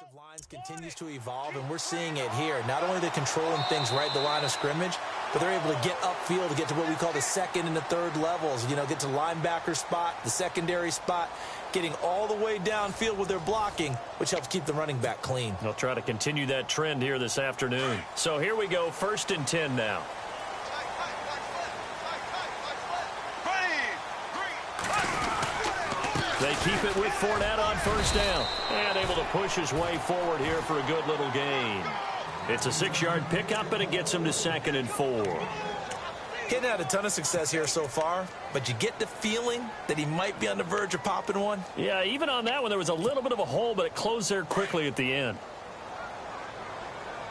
offensive lines continues to evolve, and we're seeing it here. Not only they're controlling things right at the line of scrimmage, but they're able to get upfield to get to what we call the second and the third levels. You know, get to the linebacker spot, the secondary spot, getting all the way downfield with their blocking, which helps keep the running back clean. They'll try to continue that trend here this afternoon. So here we go, 1st and 10 now. They keep it with Fournette on 1st down. And able to push his way forward here for a good little gain. It's a 6-yard pickup, and it gets him to 2nd and 4. Hadn't had a ton of success here so far, but you get the feeling that he might be on the verge of popping one. Yeah, even on that one, there was a little bit of a hole, but it closed there quickly at the end.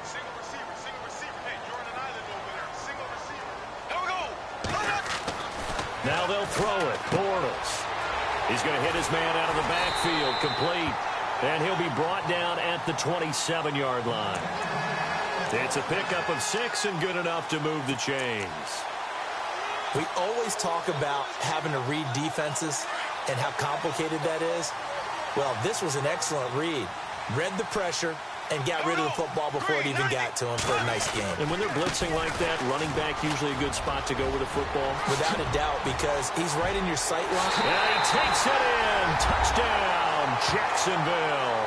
Single receiver. Hey, you're on an island over there. Single receiver. Here we go. Now they'll throw it. Bortles. He's going to hit his man out of the backfield. Complete. And he'll be brought down at the 27-yard line. It's a pickup of 6 and good enough to move the chains. We always talk about having to read defenses and how complicated that is. Well, this was an excellent read. Read the pressure and got rid of the football before it even got to him for a nice game. And when they're blitzing like that, running back usually a good spot to go with a football? Without a doubt, because he's right in your sight line. And he takes it in. Touchdown, Jacksonville.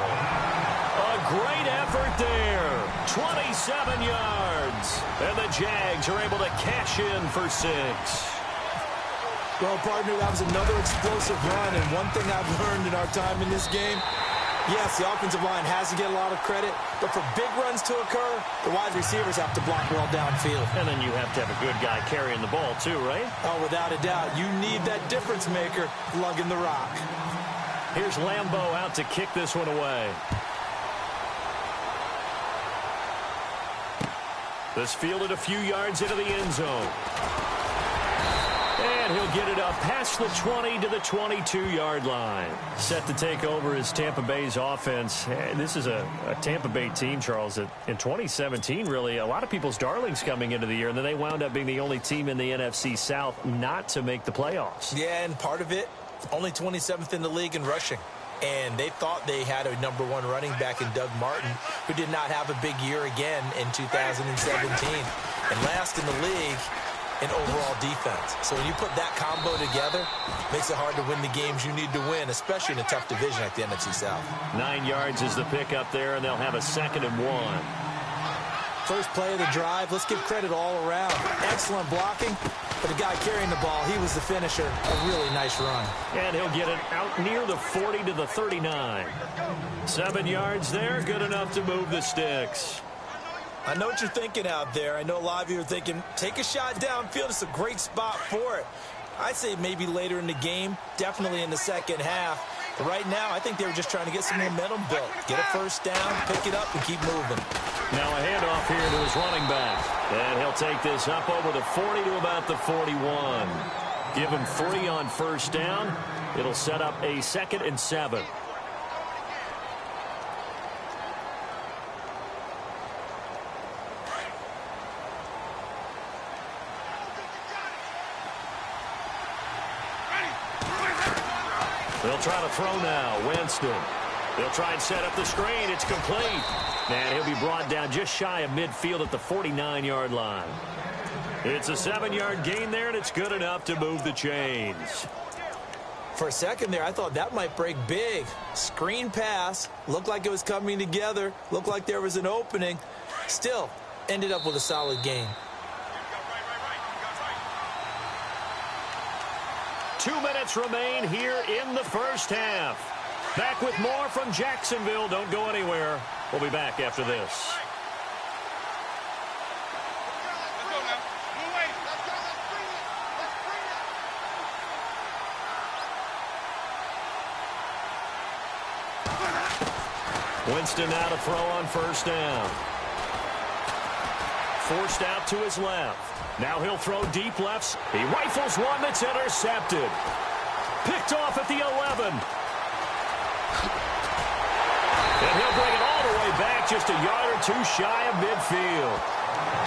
A great effort there. 27 yards. And the Jags are able to cash in for 6. Well, partner, that was another explosive run. And one thing I've learned in our time in this game, yes, the offensive line has to get a lot of credit, but for big runs to occur, the wide receivers have to block well downfield. And then you have to have a good guy carrying the ball too, right? Oh, without a doubt. You need that difference maker lugging the rock. Here's Lambeau out to kick this one away. This fielded a few yards into the end zone. And he'll get it up past the 20 to the 22-yard line. Set to take over is Tampa Bay's offense. This is a Tampa Bay team, Charles, that in 2017, really, a lot of people's darlings coming into the year, and then they wound up being the only team in the NFC South not to make the playoffs. Yeah, and part of it, only 27th in the league in rushing. And they thought they had a #1 running back in Doug Martin, who did not have a big year again in 2017. And last in the league in overall defense. So when you put that combo together, it makes it hard to win the games you need to win, especially in a tough division like the NFC South. 9 yards is the pickup there, and they'll have a 2nd and 1. First play of the drive, let's give credit all around. Excellent blocking, but the guy carrying the ball, he was the finisher. A really nice run. And he'll get it out near the 40 to the 39. 7 yards there, good enough to move the sticks. I know what you're thinking out there. I know a lot of you are thinking, take a shot downfield. It's a great spot for it. I'd say maybe later in the game, definitely in the second half. But right now, I think they were just trying to get some momentum built. Get a first down, pick it up, and keep moving. Now a handoff here to his running back. And he'll take this up over the 40 to about the 41. Give him 3 on first down. It'll set up a 2nd and 7. They'll try to throw now. Winston. They'll try and set up the screen. It's complete. And he'll be brought down just shy of midfield at the 49-yard line. It's a 7-yard gain there, and it's good enough to move the chains. For a second there, I thought that might break big. Screen pass. Looked like it was coming together. Looked like there was an opening. Still, ended up with a solid gain. 2 minutes remain here in the first half. Back with more from Jacksonville. Don't go anywhere. We'll be back after this. Winston now to throw on first down. Forced out to his left. Now he'll throw deep lefts. He rifles one that's intercepted. Picked off at the 11. And he'll bring it all the way back just a yard or two shy of midfield.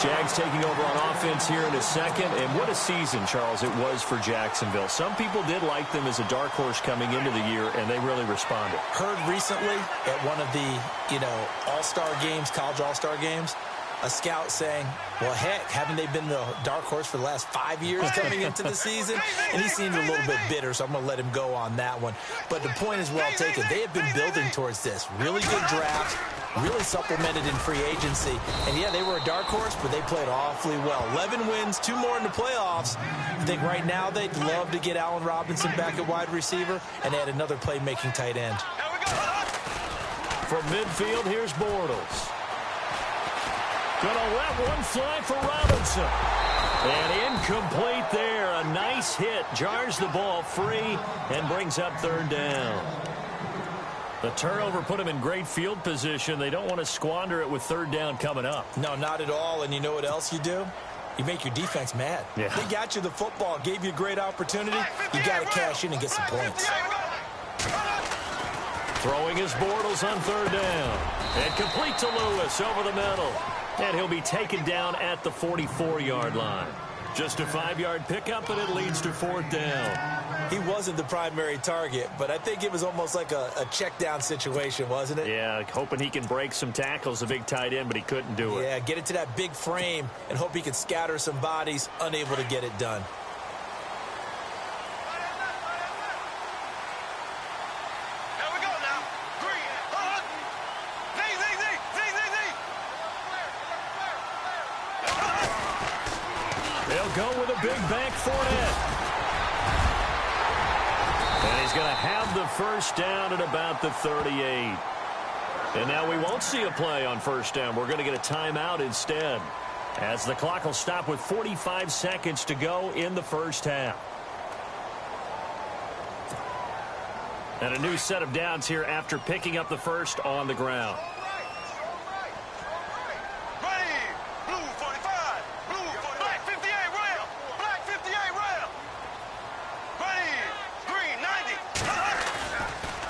Jags taking over on offense here in a second. And what a season, Charles, it was for Jacksonville. Some people did like them as a dark horse coming into the year, and they really responded. Heard recently at one of the, all-star games, college all-star games, a scout saying, well, heck, haven't they been the dark horse for the last 5 years coming into the season? And he seemed a little bit bitter, so I'm going to let him go on that one. But the point is well taken. They have been building towards this. Really good draft, really supplemented in free agency. And, yeah, they were a dark horse, but they played awfully well. 11 wins, 2 more in the playoffs. I think right now they'd love to get Allen Robinson back at wide receiver and add another playmaking tight end. From midfield, here's Bortles. Gonna let one fly for Robinson. And incomplete there. A nice hit. Jars the ball free and brings up third down. The turnover put him in great field position. They don't want to squander it with third down coming up. No, not at all. And you know what else you do? You make your defense mad. Yeah. They got you the football, gave you a great opportunity. You got to cash in and get some points. Throwing his Bortles on third down. And complete to Lewis over the middle. And he'll be taken down at the 44-yard line. Just a 5-yard pickup, and it leads to fourth down. He wasn't the primary target, but I think it was almost like a check-down situation, wasn't it? Yeah, hoping he can break some tackles, a big tight end, but he couldn't do it. Yeah, get it to that big frame and hope he could scatter some bodies, unable to get it done. They'll go with a big back Fournette. And he's going to have the first down at about the 38. And now we won't see a play on first down. We're going to get a timeout instead, as the clock will stop with 45 seconds to go in the first half. And a new set of downs here after picking up the first on the ground.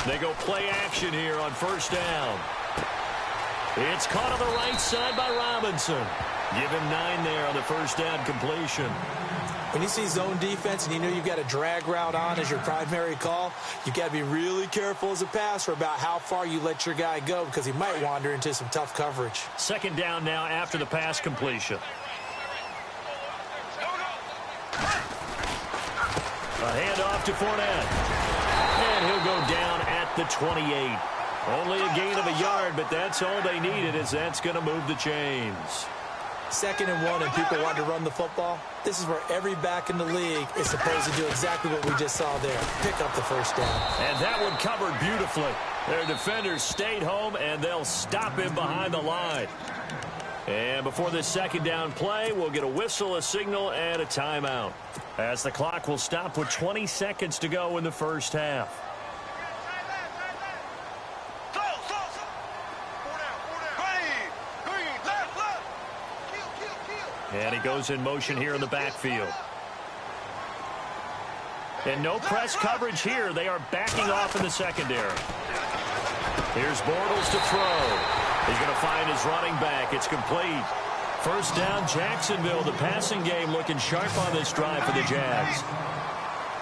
They go play action here on first down. It's caught on the right side by Robinson. Give him 9 there on the first down completion. When you see zone defense and you know you've got a drag route on as your primary call, you've got to be really careful as a passer about how far you let your guy go because he might wander into some tough coverage. Second down now after the pass completion. A handoff to Fournette. And he'll go down at the 28. Only a gain of a yard, but that's all they needed, as that's going to move the chains. 2nd and 1 and people want to run the football. This is where every back in the league is supposed to do exactly what we just saw there. Pick up the first down. And that one covered beautifully. Their defenders stayed home, and they'll stop him behind the line. And before this second down play, we'll get a whistle, a signal, and a timeout, as the clock will stop with 20 seconds to go in the first half. And he goes in motion here in the backfield. And no press coverage here. They are backing off in the secondary. Here's Bortles to throw. He's going to find his running back. It's complete. First down, Jacksonville. The passing game looking sharp on this drive for the Jags.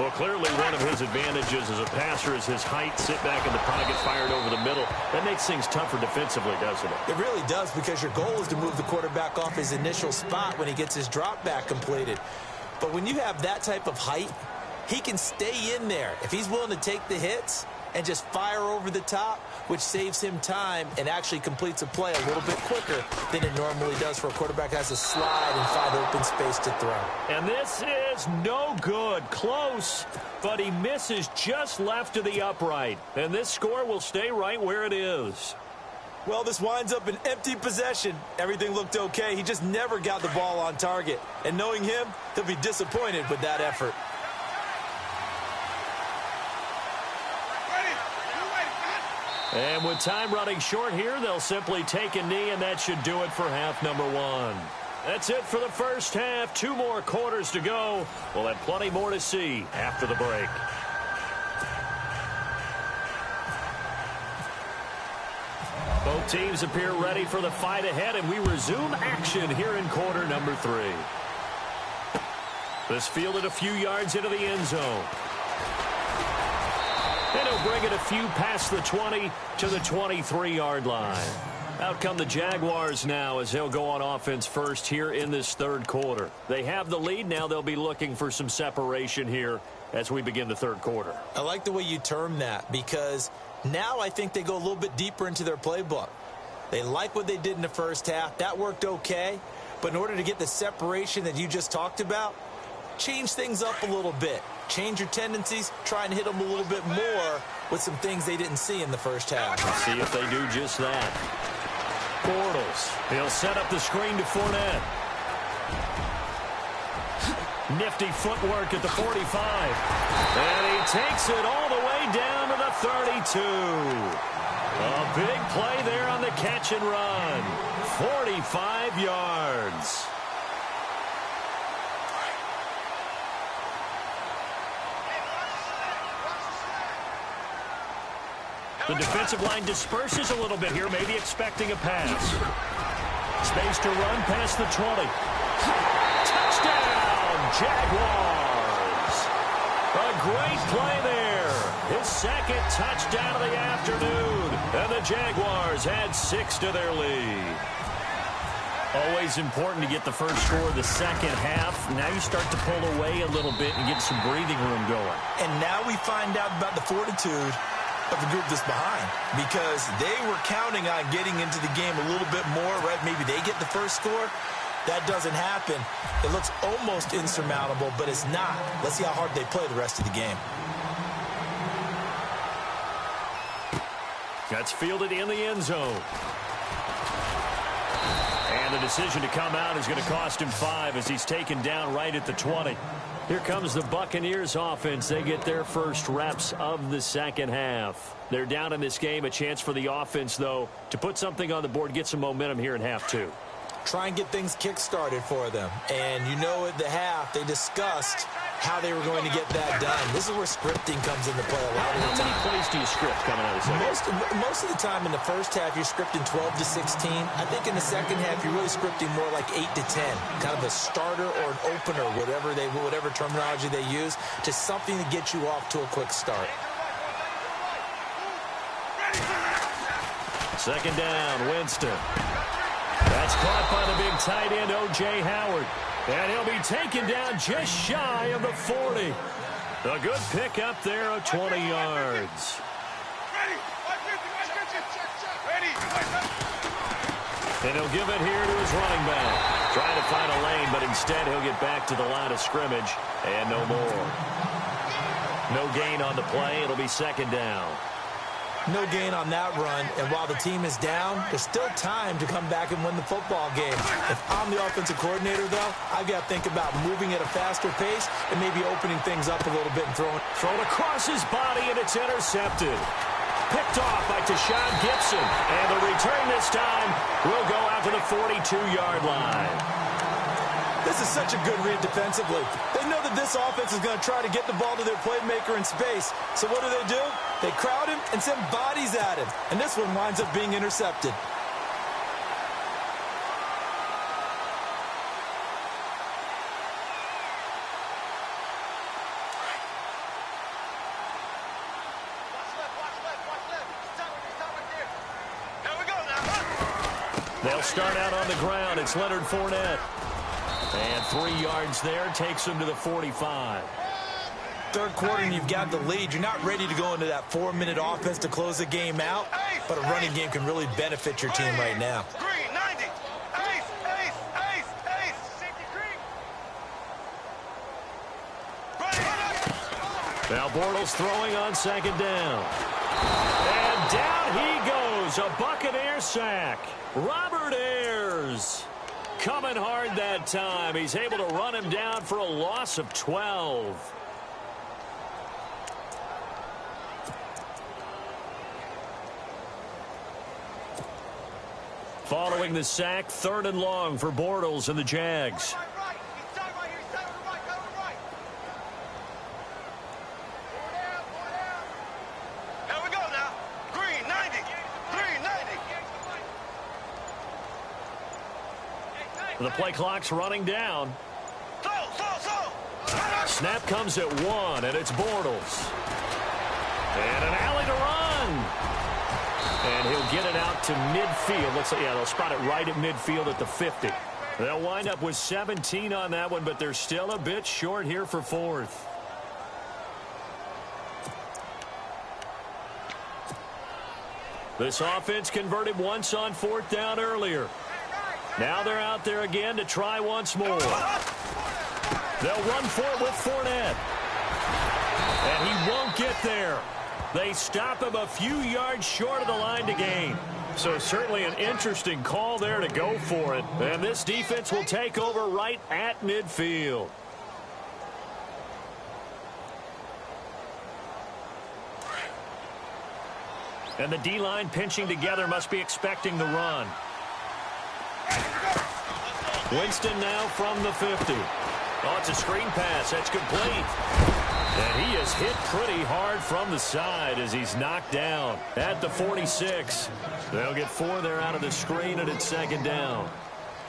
Well, clearly one of his advantages as a passer is his height. Sit back in the pocket, fired over the middle. That makes things tougher defensively, doesn't it? It really does, because your goal is to move the quarterback off his initial spot when he gets his drop back completed. But when you have that type of height, he can stay in there. If he's willing to take the hits and just fire over the top, which saves him time and actually completes a play a little bit quicker than it normally does for a quarterback that has to slide and find open space to throw. And this is no good. Close, but he misses just left of the upright. And this score will stay right where it is. Well, this winds up an empty possession. Everything looked okay. He just never got the ball on target. And knowing him, he'll be disappointed with that effort. And with time running short here, they'll simply take a knee, and that should do it for half number 1. That's it for the first half. 2 more quarters to go. We'll have plenty more to see after the break. Teams appear ready for the fight ahead, and we resume action here in quarter number 3. This fielded a few yards into the end zone. And he'll bring it a few past the 20 to the 23-yard line. Out come the Jaguars now as they'll go on offense first here in this third quarter. They have the lead. Now they'll be looking for some separation here as we begin the third quarter. I like the way you term that, because now I think they go a little bit deeper into their playbook. They like what they did in the first half. That worked okay. But in order to get the separation that you just talked about, change things up a little bit. Change your tendencies. Try and hit them a little bit more with some things they didn't see in the first half. Let's see if they do just that. Bortles. He'll set up the screen to Fournette. Nifty footwork at the 45. And he takes it all the way down to the 32. A big play there on the catch and run. 45 yards. The defensive line disperses a little bit here, maybe expecting a pass. Space to run past the 20. Touchdown, Jaguars. A great play there. His second touchdown of the afternoon. And the Jaguars add 6 to their lead. Always important to get the first score of the second half. Now you start to pull away a little bit and get some breathing room going. And now we find out about the fortitude of the group that's behind, because they were counting on getting into the game a little bit more, right? Maybe they get the first score. That doesn't happen. It looks almost insurmountable, but it's not. Let's see how hard they play the rest of the game. That's fielded in the end zone. And the decision to come out is going to cost him 5 as he's taken down right at the 20. Here comes the Buccaneers offense. They get their first reps of the second half. They're down in this game. A chance for the offense, though, to put something on the board, get some momentum here in half 2. Try and get things kick-started for them. And you know at the half, they discussed how they were going to get that done. This is where scripting comes into play a lot of the time. How many plays do you script coming out of the second? Most of the time in the first half, you're scripting 12 to 16. I think in the second half, you're really scripting more like 8 to 10. Kind of a starter or an opener, whatever terminology they use, to something to get you off to a quick start. Second down, Winston. That's caught by the big tight end, O.J. Howard. And he'll be taken down just shy of the 40. A good pickup there of 20 yards. And he'll give it here to his running back. Trying to find a lane, but instead he'll get back to the line of scrimmage. And no more. No gain on the play. It'll be second down. No gain on that run, and while the team is down, there's still time to come back and win the football game. If I'm the offensive coordinator, though, I've got to think about moving at a faster pace and maybe opening things up a little bit and thrown across his body, and it's intercepted. Picked off by Tashawn Gibson, and the return this time will go out to the 42-yard line. This is such a good read defensively. They know that this offense is going to try to get the ball to their playmaker in space. So what do? They crowd him and send bodies at him. And this one winds up being intercepted. They'll start out on the ground. It's Leonard Fournette. And 3 yards there takes him to the 45. Third quarter and you've got the lead. You're not ready to go into that 4-minute offense to close the game out, but a running game can really benefit your team right now. Green, 90. Ace. Now Bortles throwing on second down. And down he goes. A Buccaneer sack. Robert Ayers coming hard that time. He's able to run him down for a loss of 12. Following the sack, 3rd and long for Bortles and the Jags. The play clock's running down. Snap comes at 1, and it's Bortles. And an alley to run. And he'll get it out to midfield. Looks like, yeah, they'll spot it right at midfield at the 50. They'll wind up with 17 on that one, but they're still a bit short here for 4th. This offense converted once on 4th down earlier. Now they're out there again to try once more. They'll run for it with Fournette. And he won't get there. They stop him a few yards short of the line to gain. So certainly an interesting call there to go for it. And this defense will take over right at midfield. And the D-line pinching together must be expecting the run. Winston now from the 50. Oh, it's a screen pass. That's complete. And he is hit pretty hard from the side as he's knocked down at the 46. They'll get 4 there out of the screen, and it's 2nd down.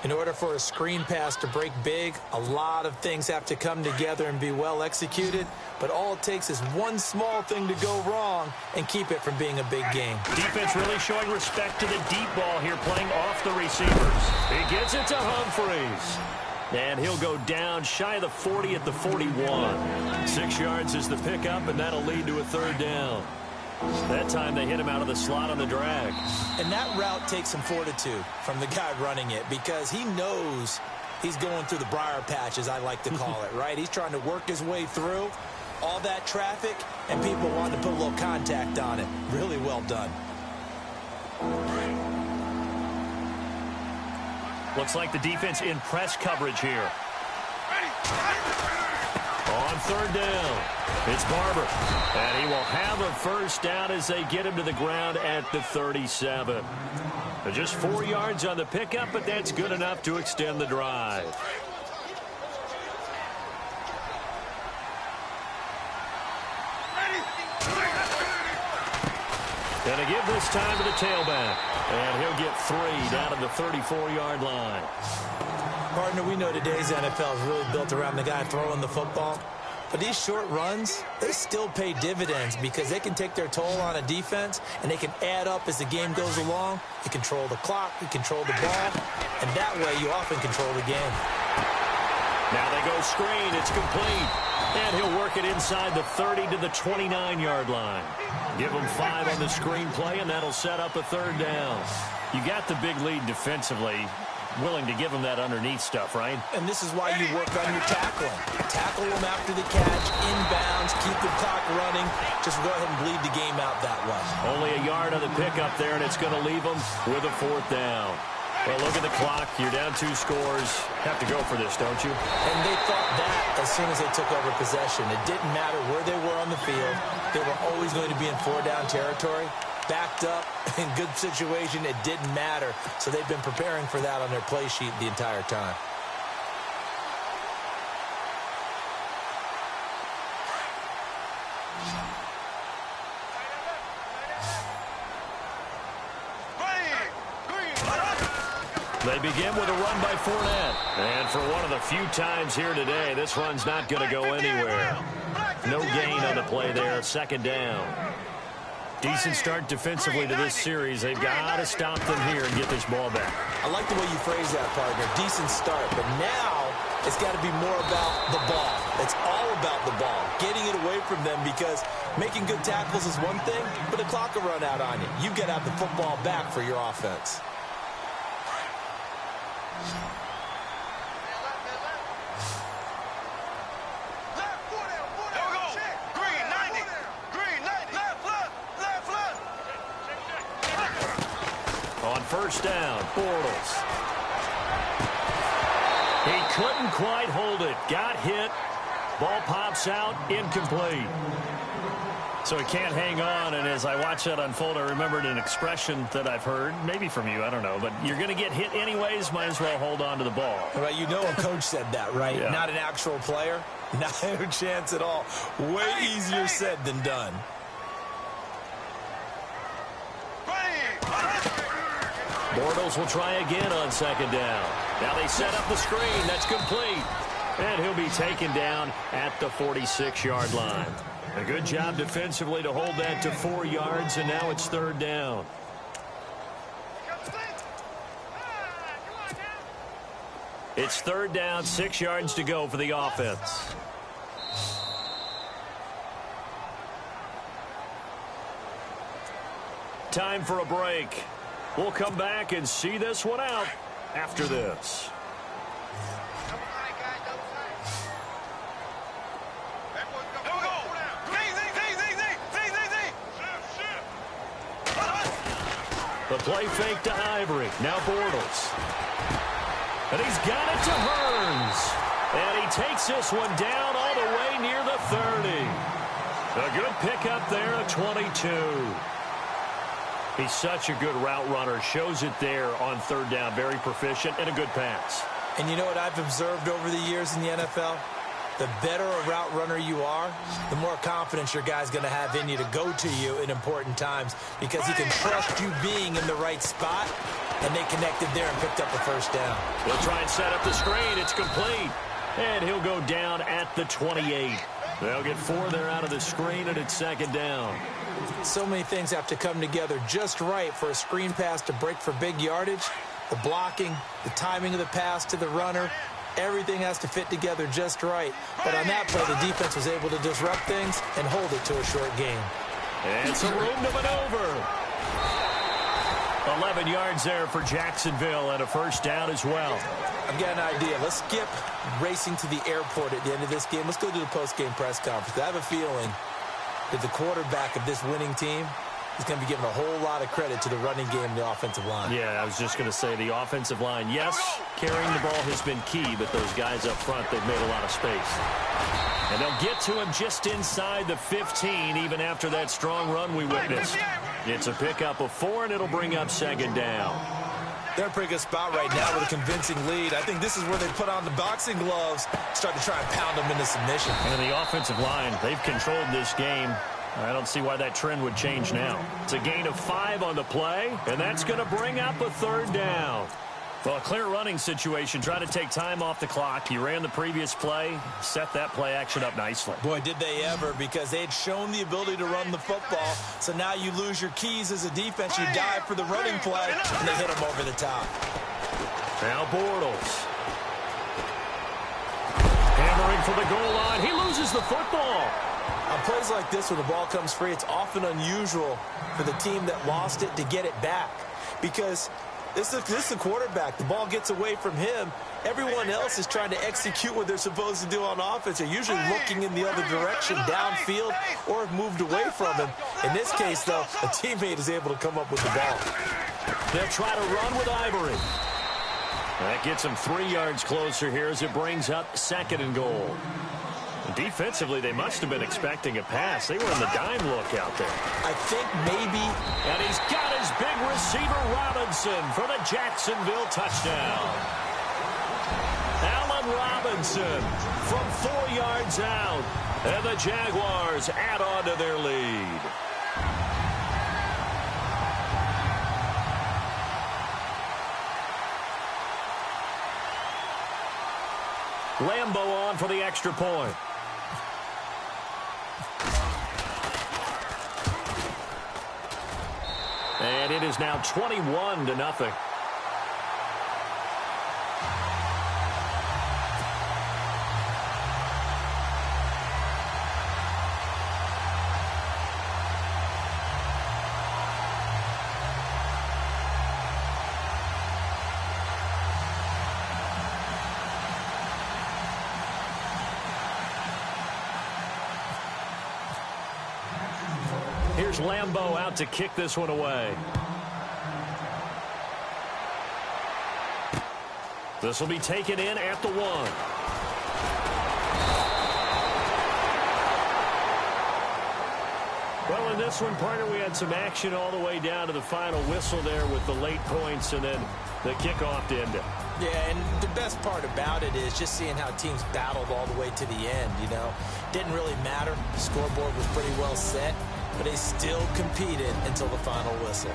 In order for a screen pass to break big, a lot of things have to come together and be well executed. But all it takes is one small thing to go wrong and keep it from being a big game. Defense really showing respect to the deep ball here, playing off the receivers. He gets it to Humphreys. And he'll go down shy of the 40 at the 41. 6 yards is the pickup, and that'll lead to a 3rd down. That time they hit him out of the slot on the drag. And that route takes some fortitude from the guy running it because he knows he's going through the briar patch, as I like to call it, right? He's trying to work his way through all that traffic, and people want to put a little contact on it. Really well done. Looks like the defense in press coverage here. On 3rd down, it's Barber. And he will have a 1st down as they get him to the ground at the 37. Just 4 yards on the pickup, but that's good enough to extend the drive. And a give this time to the tailback. And he'll get 3 down to the 34-yard line. Partner, we know today's NFL is really built around the guy throwing the football. But these short runs, they still pay dividends because they can take their toll on a defense, and they can add up as the game goes along. You control the clock, you control the ball, and that way you often control the game. Now they go screen. It's complete. And he'll work it inside the 30 to the 29-yard line. Give him 5 on the screen play, and that'll set up a 3rd down. You got the big lead defensively. Willing to give him that underneath stuff, right? And this is why you work on your tackling. Tackle them after the catch, inbounds, keep the clock running. Just go ahead and bleed the game out that way. Only a yard on the pickup there, and it's going to leave them with a 4th down. Well, look at the clock. You're down 2 scores. Have to go for this, don't you? And they thought that as soon as they took over possession. It didn't matter where they were on the field. They were always going to be in 4-down territory. Backed up, in good situation, it didn't matter. So they've been preparing for that on their play sheet the entire time. They begin with a run by Fournette. And for one of the few times here today, this run's not going to go anywhere. No gain on the play there, 2nd down. Decent start defensively to this series. They've got to stop them here and get this ball back. I like the way you phrase that, partner. Decent start, but now it's got to be more about the ball. It's all about the ball, getting it away from them, because making good tackles is one thing, but the clock will run out on you. You've got to have the football back for your offense. On 1st down, Bortles. He couldn't quite hold it. Got hit. Ball pops out. Incomplete. So he can't hang on, and as I watch that unfold, I remembered an expression that I've heard, maybe from you, I don't know, but you're going to get hit anyways, might as well hold on to the ball. Right, you know a coach said that, right? Yeah. Not an actual player. Not a chance at all. Way easier said than done. Bortles will try again on 2nd down. Now they set up the screen. That's complete. And he'll be taken down at the 46-yard line. A good job defensively to hold that to 4 yards, and now it's third down. It's third down, 6 yards to go for the offense. Time for a break. We'll come back and see this one out after this. The play fake to Ivory. Now Bortles. And he's got it to Hearns. And he takes this one down all the way near the 30. A good pickup there at 22. He's such a good route runner. Shows it there on third down. Very proficient and a good pass. And you know what I've observed over the years in the NFL? The better a route runner you are, the more confidence your guy's going to have in you to go to you in important times because he can trust you being in the right spot, and they connected there and picked up the first down. He'll try and set up the screen. It's complete. And he'll go down at the 28. They'll get 4 there out of the screen, and it's second down. So many things have to come together just right for a screen pass to break for big yardage. The blocking, the timing of the pass to the runner, everything has to fit together just right. But on that play, the defense was able to disrupt things and hold it to a short gain. And some room to maneuver. 11 yards there for Jacksonville and a first down as well. I've got an idea. Let's skip racing to the airport at the end of this game. Let's go to the post-game press conference. I have a feeling that the quarterback of this winning team is going to be given a whole lot of credit to the running game and the offensive line. Yeah, I was just going to say the offensive line, yes, carrying the ball has been key, but those guys up front, they've made a lot of space. And they'll get to him just inside the 15, even after that strong run we witnessed. It's a pickup of 4, and it'll bring up second down. They're in a pretty good spot right now with a convincing lead. I think this is where they put on the boxing gloves, start to try and pound them into submission. And the offensive line, they've controlled this game. I don't see why that trend would change now. It's a gain of 5 on the play, and that's going to bring up a third down. Well, a clear running situation. Try to take time off the clock. He ran the previous play, set that play action up nicely. Boy, did they ever, because they'd shown the ability to run the football. So now you lose your keys as a defense. You dive for the running play, and they hit him over the top. Now Bortles. Hammering for the goal line. He loses the football. On plays like this where the ball comes free, it's often unusual for the team that lost it to get it back. Because this is the quarterback. The ball gets away from him. Everyone else is trying to execute what they're supposed to do on offense. They're usually looking in the other direction, downfield, or have moved away from him. In this case, though, a teammate is able to come up with the ball. They'll try to run with Ivory. That gets him 3 yards closer here as it brings up second and goal. Defensively, they must have been expecting a pass. They were in the dime look out there. I think maybe. And he's got his big receiver, Robinson, for the Jacksonville touchdown. Allen Robinson from 4 yards out. And the Jaguars add on to their lead. Lambo on for the extra point. And it is now 21-0. Here's Lambo out to kick this one away. This will be taken in at the 1. Well, in this one, partner, we had some action all the way down to the final whistle there with the late points and then the kickoff to end it. Yeah, and the best part about it is just seeing how teams battled all the way to the end, you know. Didn't really matter. The scoreboard was pretty well set, but they still competed until the final whistle.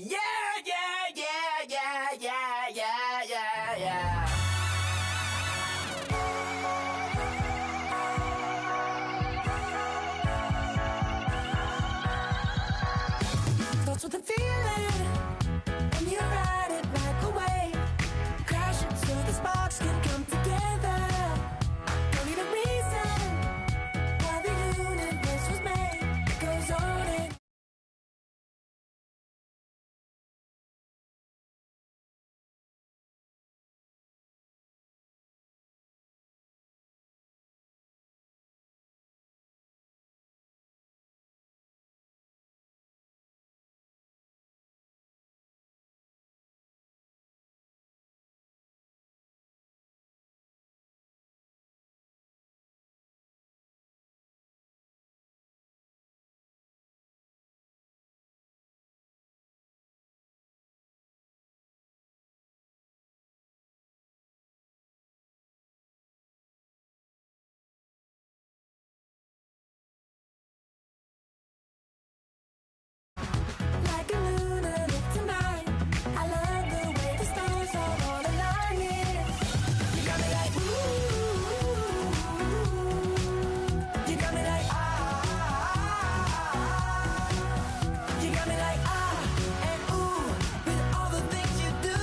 Yeah, yeah, yeah, yeah, yeah, yeah, yeah, yeah. Starts with a feeling, and you ride it right away. Crash it so the sparks can come together. Don't need a reason why the universe was made. It goes on and like a lunatic tonight. I love the way the stars are all aligning. You got me like ooh. You got me like You got me like and ooh. With all the things you do.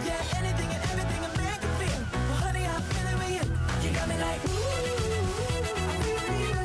Yeah, anything and everything a man can feel. Well, honey, I'm feeling with you. You got me like ooh. I feel you.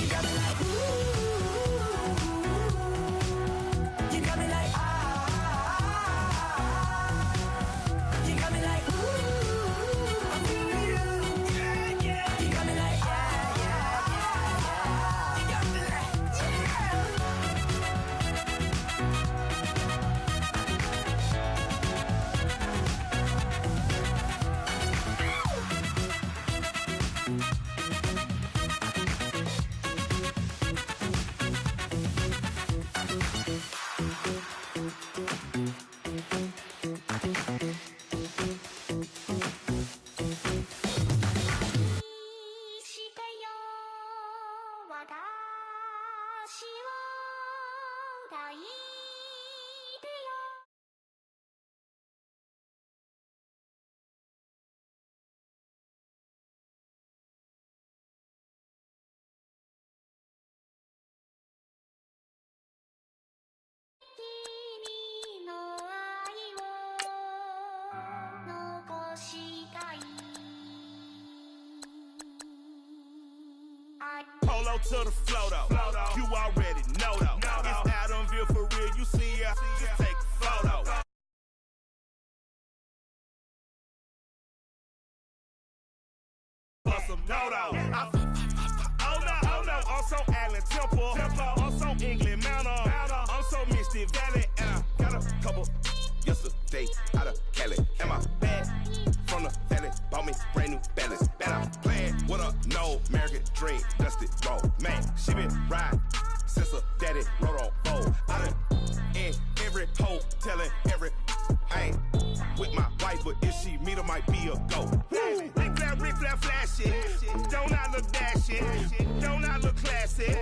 You got me like You got me like You got me like I'm feeling you. Yeah, yeah. You got me like You got me like Polo to the flow though. You already know though. It's Adamville for real. You see ya. Just take a photo. Plus some dodo. Oh no. Also Allen Temple. Also England Mountain. Also Mystic Valley. And I got a couple yesterday out of Cali. And my bag from the valley bought me brand new balance. Bet I'm playing with a no American dream. Dusty roll. Man, she been riding since her daddy rode on bowl. I done in every hole telling every I ain't with my wife, but if she meet her, might be a go. Rick Flair flashing. Don't I look dashing? Don't I look classy?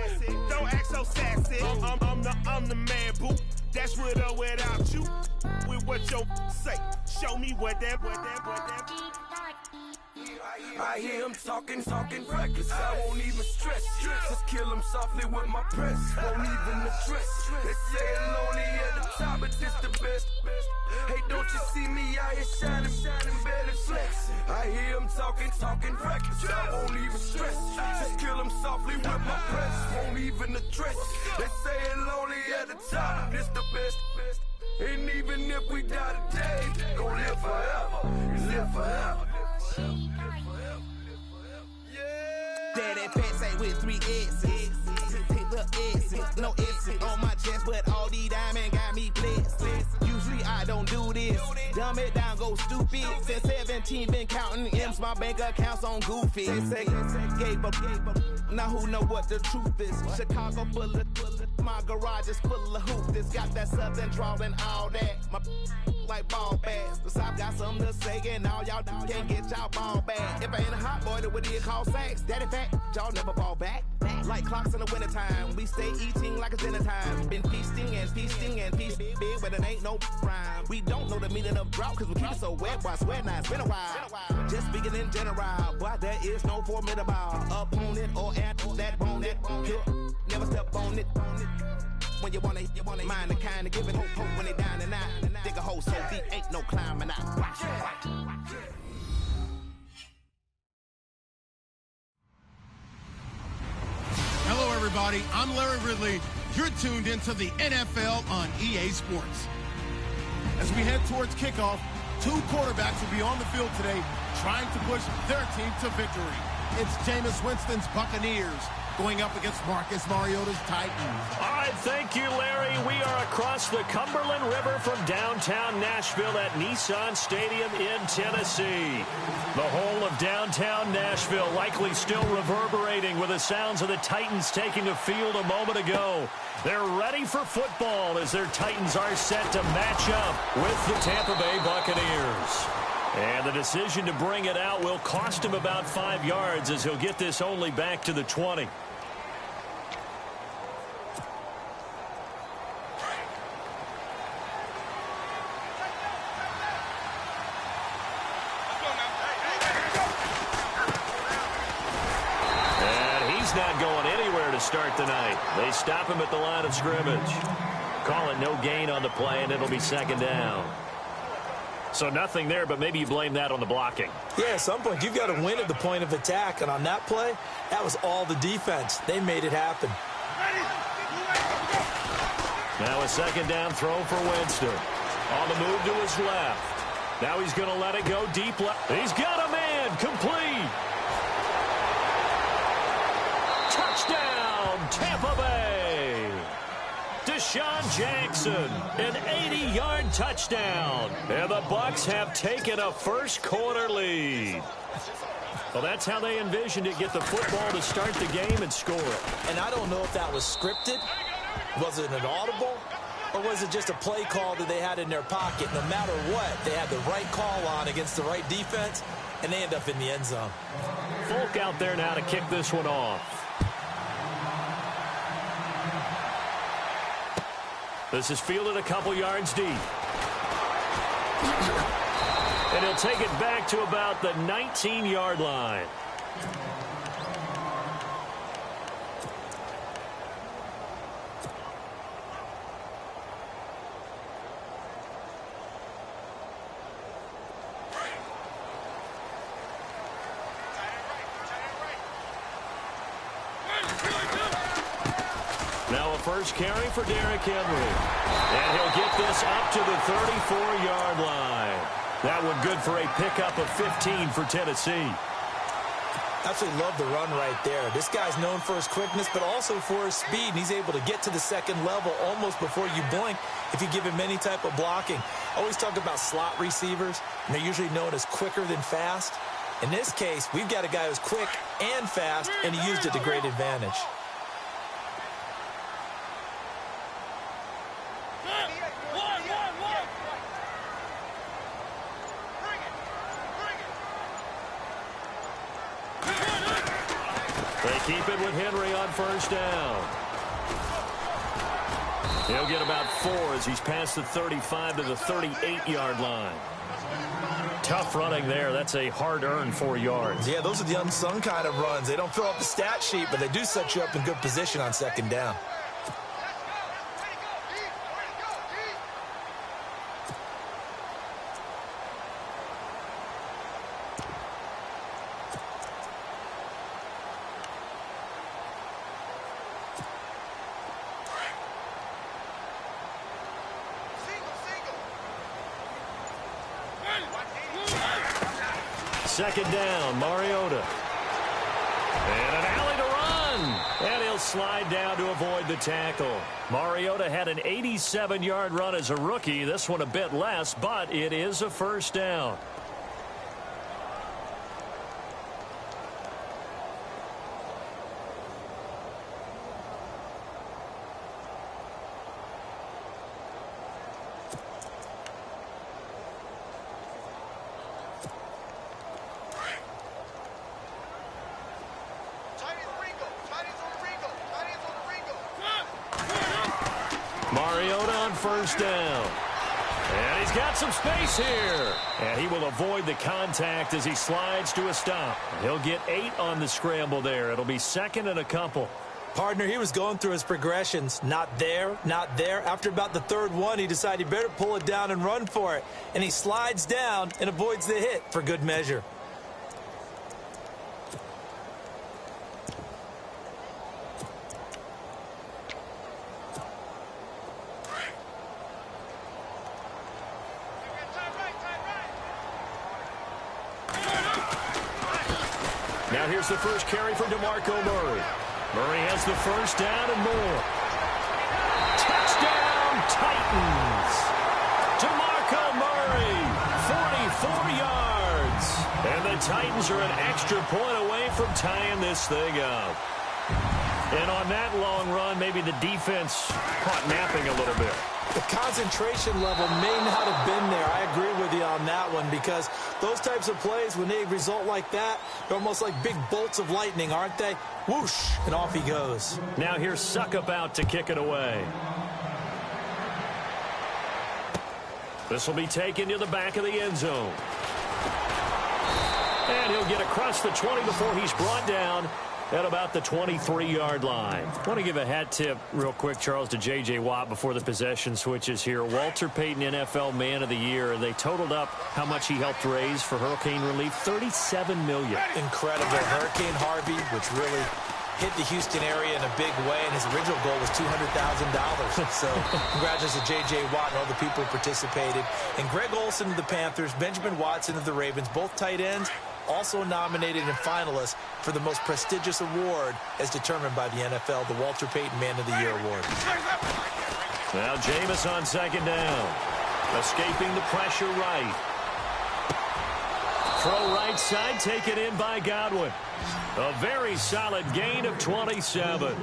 Don't act so sassy. I'm the man, boo. That's with or without you. With what your say. Show me what that. I hear him talking reckless. I won't even stress. Just kill him softly with my press. Won't even address. They say I'm lonely at the top, but this the best. Hey, don't you see me out here shining, barely flex. I hear them talking reckless. I won't even stress. Just kill them softly with my press. Won't even address. They say it lonely at the top. This the best. And even if we die today, gon' live forever. Live forever. Daddy Patsy with 3 S's. Hit the S's, no S's on my chest, but all these diamonds got me blessed. Usually I don't do this. Dumb it down, go stupid. Since 17, been counting M's, my bank accounts on Goofy. Say, gave up. Now who know what the truth is? Chicago full of my garage is full of hoops. This got that southern drawl and all that. My like ball bags. The South got something to say, and all y'all can't get y'all ball back. If I ain't a hot boy, then what do you call sacks? Daddy fact, y'all never ball back. Like clocks in the wintertime, we stay eating like it's dinner time. Been feasting and feasting and feasting big, but it ain't no rhyme. We don't know the meaning of drought, cause we keep it so wet. Boy, I swear now it's been a while. Just speaking in general, boy, there is no formidable opponent or answer that bone that never step on it. When you wanna mind the kind of giving hope when they down and out. Dig a hole so deep, ain't no climbing out. Hello, everybody. I'm Larry Ridley. You're tuned into the NFL on EA Sports. As we head towards kickoff, 2 quarterbacks will be on the field today trying to push their team to victory. It's Jameis Winston's Buccaneers going up against Marcus Mariota's Titans. All right, thank you, Larry. We are across the Cumberland River from downtown Nashville at Nissan Stadium in Tennessee. The whole of downtown Nashville likely still reverberating with the sounds of the Titans taking the field a moment ago. They're ready for football as their Titans are set to match up with the Tampa Bay Buccaneers. And the decision to bring it out will cost him about 5 yards as he'll get this only back to the 20. Not going anywhere to start the night. They stop him at the line of scrimmage. Call it no gain on the play, and it'll be 2nd down. So nothing there, but maybe you blame that on the blocking. Yeah, at some point, you've got to win at the point of attack. And on that play, that was all the defense. They made it happen. Now a 2nd down throw for Winston. On the move to his left. Now he's going to let it go deep left. He's got a man. Complete. Touchdown, Tampa Bay. Deshaun Jackson, an 80-yard touchdown. And the Bucs have taken a first-quarter lead. Well, that's how they envisioned it, get the football to start the game and score it. And I don't know if that was scripted. Was it an audible? Or was it just a play call that they had in their pocket? No matter what, they had the right call on against the right defense, and they end up in the end zone. Folk out there now to kick this one off. This is fielded a couple yards deep. And he'll take it back to about the 19-yard line. Now a first carry for Derrick Henry. And he'll get this up to the 34-yard line. That one good for a pickup of 15 for Tennessee. Absolutely love the run right there. This guy's known for his quickness, but also for his speed. And he's able to get to the second level almost before you blink if you give him any type of blocking. Always talk about slot receivers, and they're usually known as quicker than fast. In this case, we've got a guy who's quick and fast, and he used it to great advantage. They keep it with Henry on first down. He'll get about 4 as he's past the 35 to the 38-yard line. Tough running there. That's a hard-earned 4 yards. Yeah, those are the unsung kind of runs. They don't fill up the stat sheet, but they do set you up in good position on second down. second down. Mariota. And an alley to run. And he'll slide down to avoid the tackle. Mariota had an 87-yard run as a rookie. This one a bit less, but it is a first down. Mariota on first down. And he's got some space here. And he will avoid the contact as he slides to a stop. He'll get 8 on the scramble there. It'll be second and a couple. Partner, he was going through his progressions. Not there, not there. After about the third one, he decided he better pull it down and run for it. And he slides down and avoids the hit for good measure. Now here's the first carry for DeMarco Murray. Murray has the first down and more. Touchdown, Titans. DeMarco Murray, 44 yards. And the Titans are an extra point away from tying this thing up. And on that long run, maybe the defense caught napping a little bit. The concentration level may not have been there. I agree with you on that one, because those types of plays, when they result like that, they're almost like big bolts of lightning, aren't they? Whoosh, and off he goes. Now here's Suckup out to kick it away. This will be taken to the back of the end zone. And he'll get across the 20 before he's brought down at about the 23-yard line. I want to give a hat tip real quick, Charles, to J.J. Watt before the possession switches here. Walter Payton, NFL Man of the Year. They totaled up how much he helped raise for hurricane relief, $37 million. Incredible. Hurricane Harvey, which really hit the Houston area in a big way, and his original goal was $200,000. So congratulations to J.J. Watt and all the people who participated. And Greg Olsen of the Panthers, Benjamin Watson of the Ravens, both tight ends, also nominated and finalists for the most prestigious award as determined by the NFL, the Walter Payton Man of the Year Award. Now Jameis on second down. Escaping the pressure right. Throw right side, taken in by Godwin. A very solid gain of 27.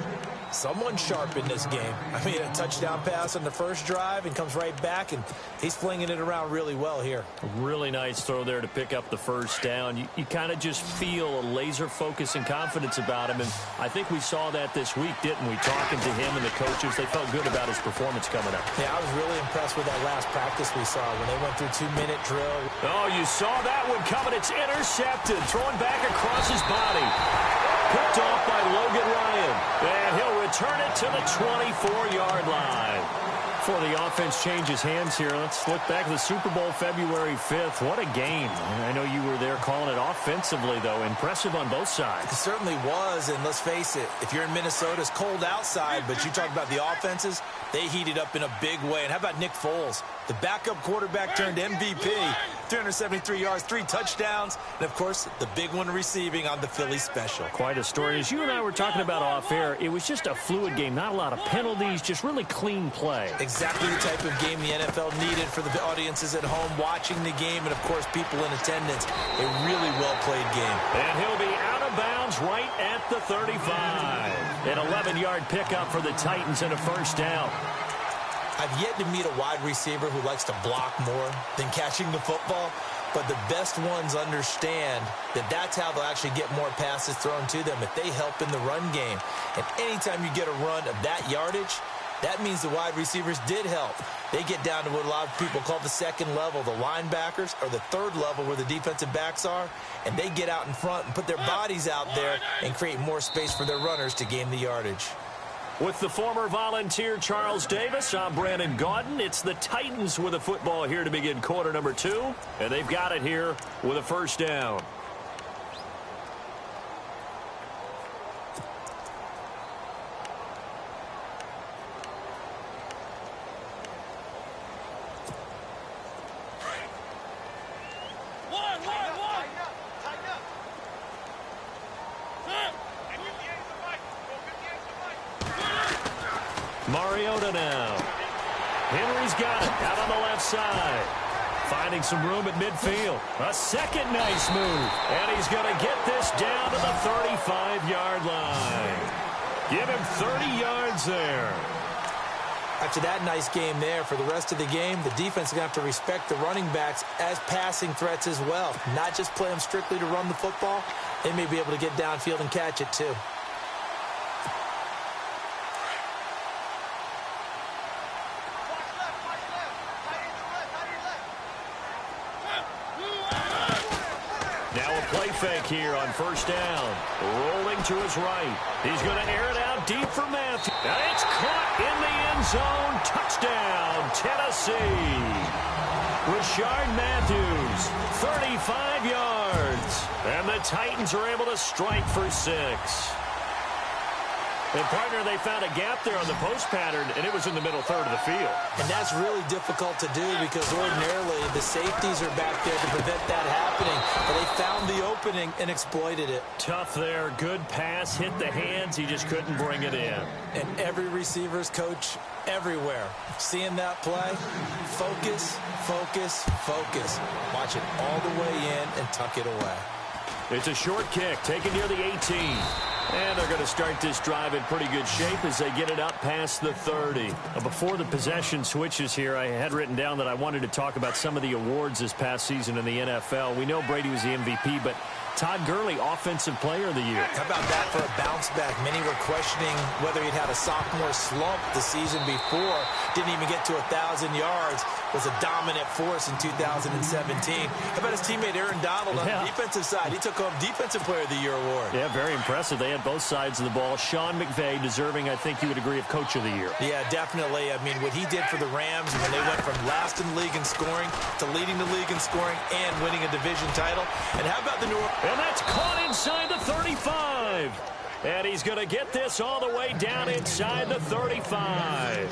Someone sharp in this game. I mean, a touchdown pass on the first drive and comes right back, and he's flinging it around really well here. A really nice throw there to pick up the first down. You kind of just feel a laser focus and confidence about him, and I think we saw that this week, didn't we? Talking to him and the coaches, they felt good about his performance coming up. Yeah, I was really impressed with that last practice we saw when they went through 2-minute drill. Oh, you saw that one coming. It's intercepted. Throwing back across his body. Picked off by Logan Ryan. And he'll return it to the 24-yard line. Before the offense changes hands here, let's look back to the Super Bowl February 5th. What a game. I know you were there calling it offensively, though. Impressive on both sides. It certainly was, and let's face it, if you're in Minnesota, it's cold outside, but you talk about the offenses, they heated up in a big way. And how about Nick Foles? The backup quarterback turned MVP. 373 yards, 3 touchdowns, and, of course, the big one receiving on the Philly special. Quite a story. As you and I were talking about off air, it was just a fluid game. Not a lot of penalties, just really clean play. Exactly the type of game the NFL needed for the audiences at home watching the game and, of course, people in attendance. A really well-played game. And he'll be out of bounds right at the 35. An 11-yard pickup for the Titans and a first down. I've yet to meet a wide receiver who likes to block more than catching the football, but the best ones understand that that's how they'll actually get more passes thrown to them if they help in the run game. And anytime you get a run of that yardage, that means the wide receivers did help. They get down to what a lot of people call the second level, the linebackers, or the third level where the defensive backs are, and they get out in front and put their bodies out there and create more space for their runners to gain the yardage. With the former Volunteer Charles Davis, I'm Brandon Gaudin. It's the Titans with a football here to begin quarter number 2, and they've got it here with a first down. he's got it out on the left side. Finding some room at midfield. A second nice move. And he's going to get this down to the 35-yard line. Give him 30 yards there. After that nice game there, for the rest of the game, the defense is going to have to respect the running backs as passing threats as well. Not just play them strictly to run the football. They may be able to get downfield and catch it too. Now a play fake here on first down. Rolling to his right. He's going to air it out deep for Matthews. And it's caught in the end zone. Touchdown, Tennessee. Rashard Matthews, 35 yards. And the Titans are able to strike for 6. And, partner, they found a gap there on the post pattern, and it was in the middle third of the field. And that's really difficult to do because ordinarily the safeties are back there to prevent that happening. But they found the opening and exploited it. Tough there. Good pass. Hit the hands. He just couldn't bring it in. And every receiver's coach everywhere. Seeing that play, focus, focus, focus. Watch it all the way in and tuck it away. It's a short kick taken near the 18. And they're going to start this drive in pretty good shape as they get it up past the 30. Before the possession switches here, I had written down that I wanted to talk about some of the awards this past season in the NFL. We know Brady was the MVP, but Todd Gurley, Offensive Player of the Year. How about that for a bounce back? Many were questioning whether he'd had a sophomore slump the season before. Didn't even get to 1,000 yards. Was a dominant force in 2017. How about his teammate Aaron Donald on the defensive side? He took home Defensive Player of the Year award. Yeah, very impressive. They had both sides of the ball. Sean McVay deserving, I think you would agree, of Coach of the Year. Yeah, definitely. I mean, what he did for the Rams when they went from last in the league in scoring to leading the league in scoring and winning a division title. And how about the New Orleans? And that's caught inside the 35. And he's going to get this all the way down inside the 35.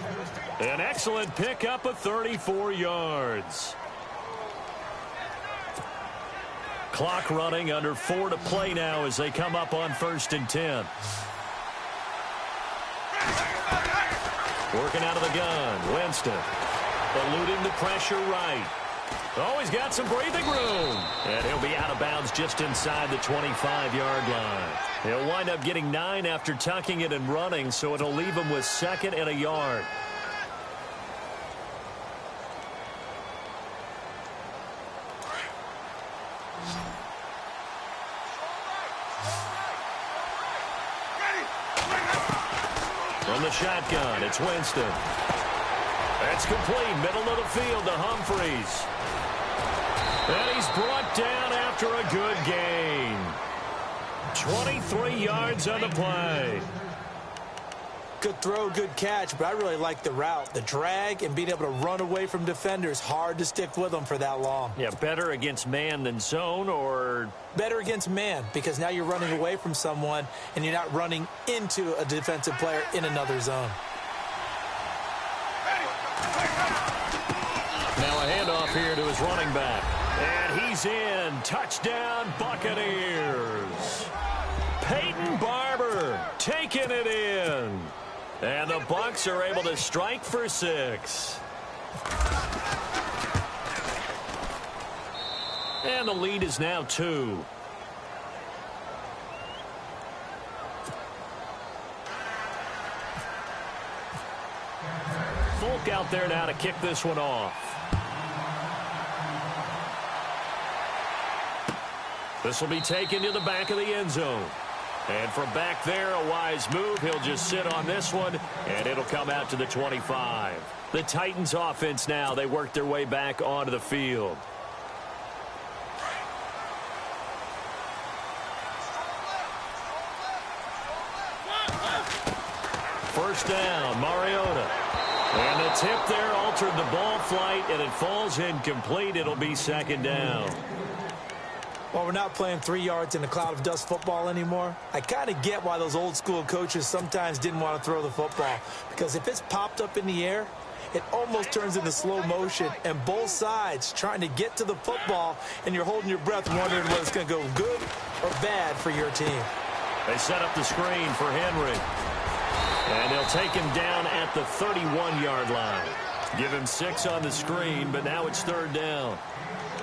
An excellent pickup of 34 yards. Clock running, under 4 to play now as they come up on 1st and 10. Working out of the gun, Winston. Eluding the pressure right. Oh, he's got some breathing room. And he'll be out of bounds just inside the 25-yard line. He'll wind up getting 9 after tucking it and running, so it'll leave him with 2nd and a yard. From the shotgun, it's Winston. That's complete, middle of the field to Humphreys. And he's brought down after a good gain. 23 yards on the play. Good throw, good catch, but I really like the route. The drag and being able to run away from defenders. Hard to stick with them for that long. Yeah, better against man than zone, or? Better against man, because now you're running away from someone and you're not running into a defensive player in another zone. Now a handoff here to his running back. And he's in. Touchdown, Buccaneers. Peyton Barber taking it in. And the Bucs are able to strike for 6. And the lead is now 2. Folk out there now to kick this one off. This will be taken to the back of the end zone. And from back there, a wise move. He'll just sit on this one, and it'll come out to the 25. The Titans offense now, they work their way back onto the field. First down, Mariota. And the tip there altered the ball flight, and it falls incomplete. It'll be 2nd down. Well, we're not playing 3 yards in a cloud of dust football anymore. I kind of get why those old school coaches sometimes didn't want to throw the football. Because if it's popped up in the air, it almost turns into slow motion. And both sides trying to get to the football, and you're holding your breath wondering whether it's going to go good or bad for your team. They set up the screen for Henry. And they'll take him down at the 31-yard line. Give him 6 on the screen, but now it's 3rd down.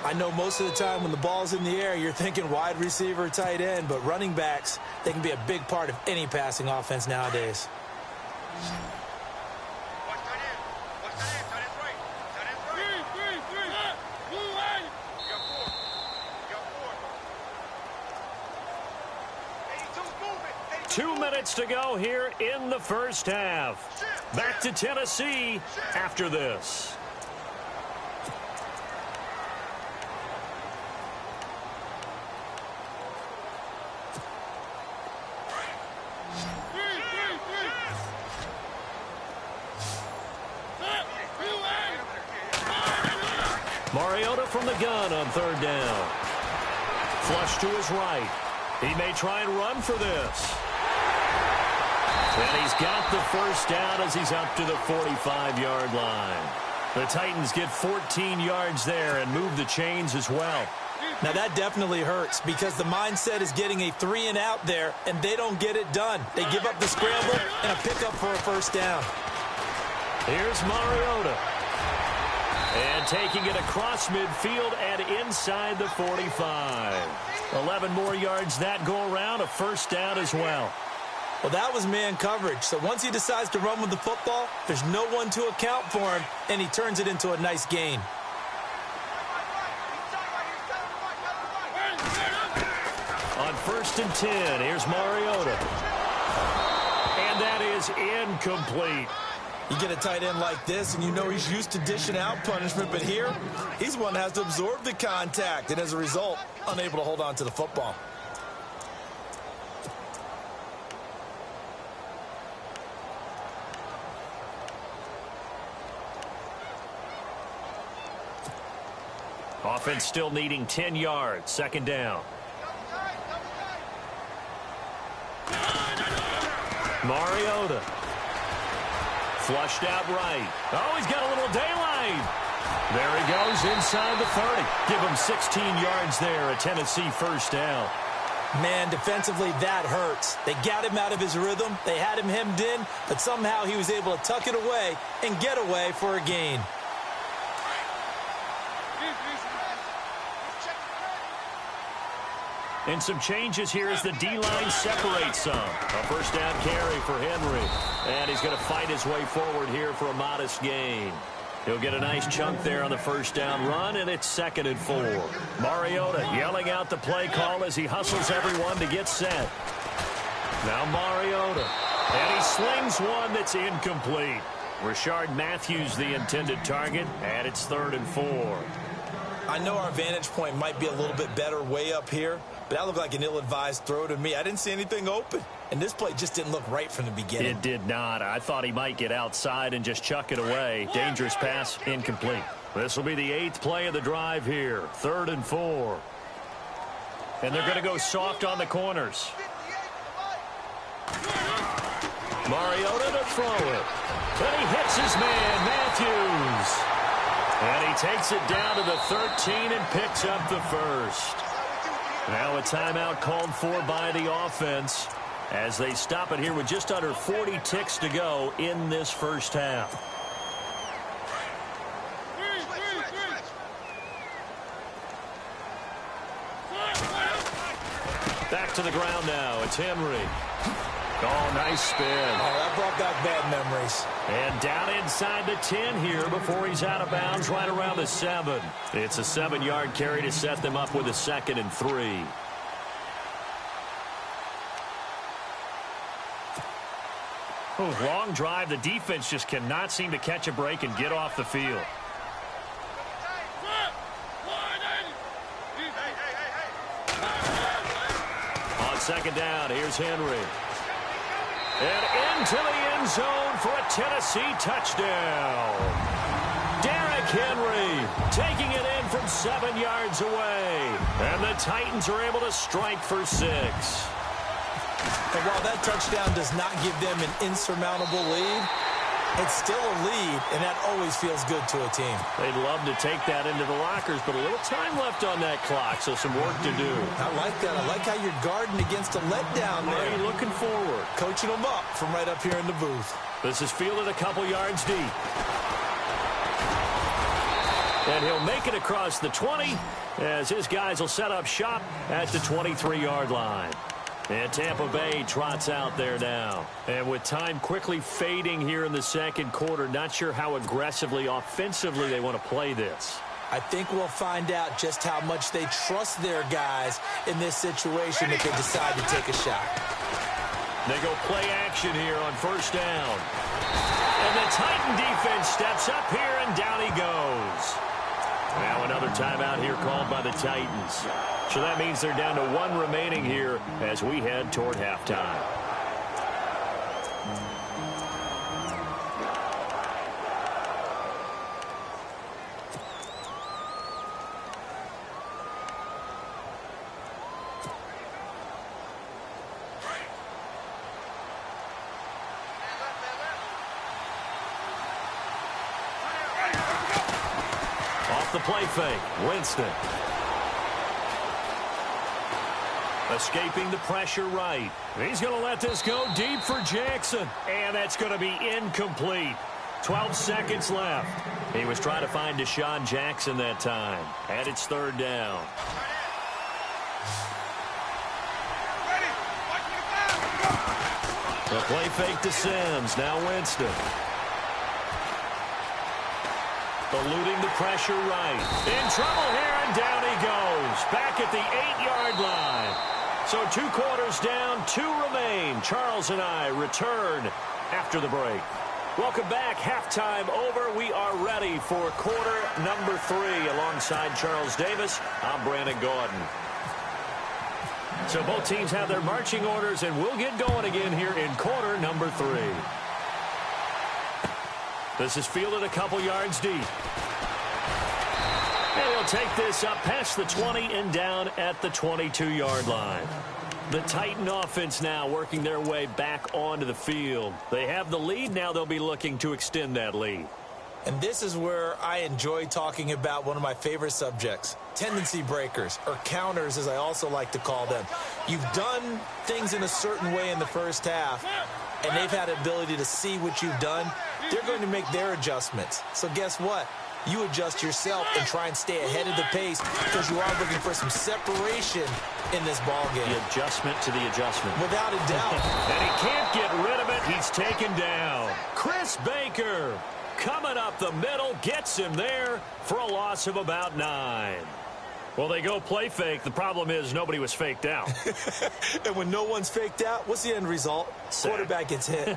I know most of the time when the ball's in the air, you're thinking wide receiver, tight end, but running backs, they can be a big part of any passing offense nowadays. Two minutes to go here in the first half. Back to Tennessee after this. Mariota from the gun on 3rd down. Flush to his right. He may try and run for this. And he's got the first down as he's up to the 45-yard line. The Titans get 14 yards there and move the chains as well. Now that definitely hurts because the mindset is getting a 3-and-out there, and they don't get it done. They give up the scramble and a pickup for a first down. Here's Mariota. And taking it across midfield and inside the 45. 11 more yards that go around, a first down as well. Well, that was man coverage. So once he decides to run with the football, there's no one to account for him, and he turns it into a nice gain. On 1st and 10, here's Mariota. And that is incomplete. You get a tight end like this, and you know he's used to dishing out punishment, but here, he's one that has to absorb the contact, and as a result, unable to hold on to the football. Offense still needing 10 yards. 2nd down. Mariota. Flushed out right. Oh, he's got a little daylight. There he goes inside the 30. Give him 16 yards there, a Tennessee first down. Man, defensively, that hurts. They got him out of his rhythm. They had him hemmed in, but somehow he was able to tuck it away and get away for a gain. And some changes here as the D-line separates some. A first down carry for Henry. And he's going to fight his way forward here for a modest gain. He'll get a nice chunk there on the first down run, and it's 2nd and 4. Mariota yelling out the play call as he hustles everyone to get set. Now Mariota. And he slings one that's incomplete. Rashard Matthews the intended target, and it's 3rd and 4. I know our vantage point might be a little bit better way up here, but that looked like an ill-advised throw to me. I didn't see anything open, and this play just didn't look right from the beginning. It did not. I thought he might get outside and just chuck it away. Dangerous pass, incomplete. This will be the 8th play of the drive here. 3rd and 4. And they're going to go soft on the corners. Mariota to throw it. And he hits his man, Matthews. And he takes it down to the 13 and picks up the first. Now a timeout called for by the offense as they stop it here with just under 40 ticks to go in this first half. Back to the ground now. It's Henry. Oh, nice spin. Oh, that brought back bad memories. And down inside the 10 here before he's out of bounds right around the 7. It's a 7-yard carry to set them up with a 2nd and 3. Oh, long drive. The defense just cannot seem to catch a break and get off the field. On 2nd down, here's Henry. And into the end zone for a Tennessee touchdown. Derrick Henry taking it in from 7 yards away. And the Titans are able to strike for 6. And while that touchdown does not give them an insurmountable lead, it's still a lead, and that always feels good to a team. They'd love to take that into the lockers, but a little time left on that clock, so some work to do. I like that. I like how you're guarding against a letdown there. Are you looking forward? Coaching them up from right up here in the booth. This is fielded a couple yards deep. And he'll make it across the 20 as his guys will set up shop at the 23-yard line. And Tampa Bay trots out there now. And with time quickly fading here in the second quarter, not sure how aggressively, offensively they want to play this. I think we'll find out just how much they trust their guys in this situation if they decide to take a shot. They go play action here on first down. And the Titan defense steps up here, and down he goes. Now another timeout here called by the Titans. So that means they're down to 1 remaining here as we head toward halftime. Off the play fake, Winston. Escaping the pressure right. He's going to let this go deep for Jackson. And that's going to be incomplete. 12 seconds left. He was trying to find Deshaun Jackson that time. And it's third down. The play fake to Sims. Now Winston. Eluding the pressure right. In trouble here, and down he goes. Back at the 8-yard line. So 2 quarters down, 2 remain. Charles and I return after the break. Welcome back. Halftime over. We are ready for quarter number 3. Alongside Charles Davis, I'm Brandon Gordon. So both teams have their marching orders, and we'll get going again here in quarter number 3. This is fielded a couple yards deep. And he'll take this up past the 20 and down at the 22-yard line. The Titan offense now working their way back onto the field. They have the lead. Now they'll be looking to extend that lead. And this is where I enjoy talking about one of my favorite subjects, tendency breakers, or counters as I also like to call them. You've done things in a certain way in the first half, and they've had the ability to see what you've done. They're going to make their adjustments. So guess what? You adjust yourself and try and stay ahead of the pace because you are looking for some separation in this ball game. The adjustment to the adjustment. Without a doubt. And he can't get rid of it. He's taken down. Chris Baker coming up the middle, gets him there for a loss of about 9. Well, they go play fake. The problem is nobody was faked out. And when no one's faked out, what's the end result? Sack. Quarterback gets hit.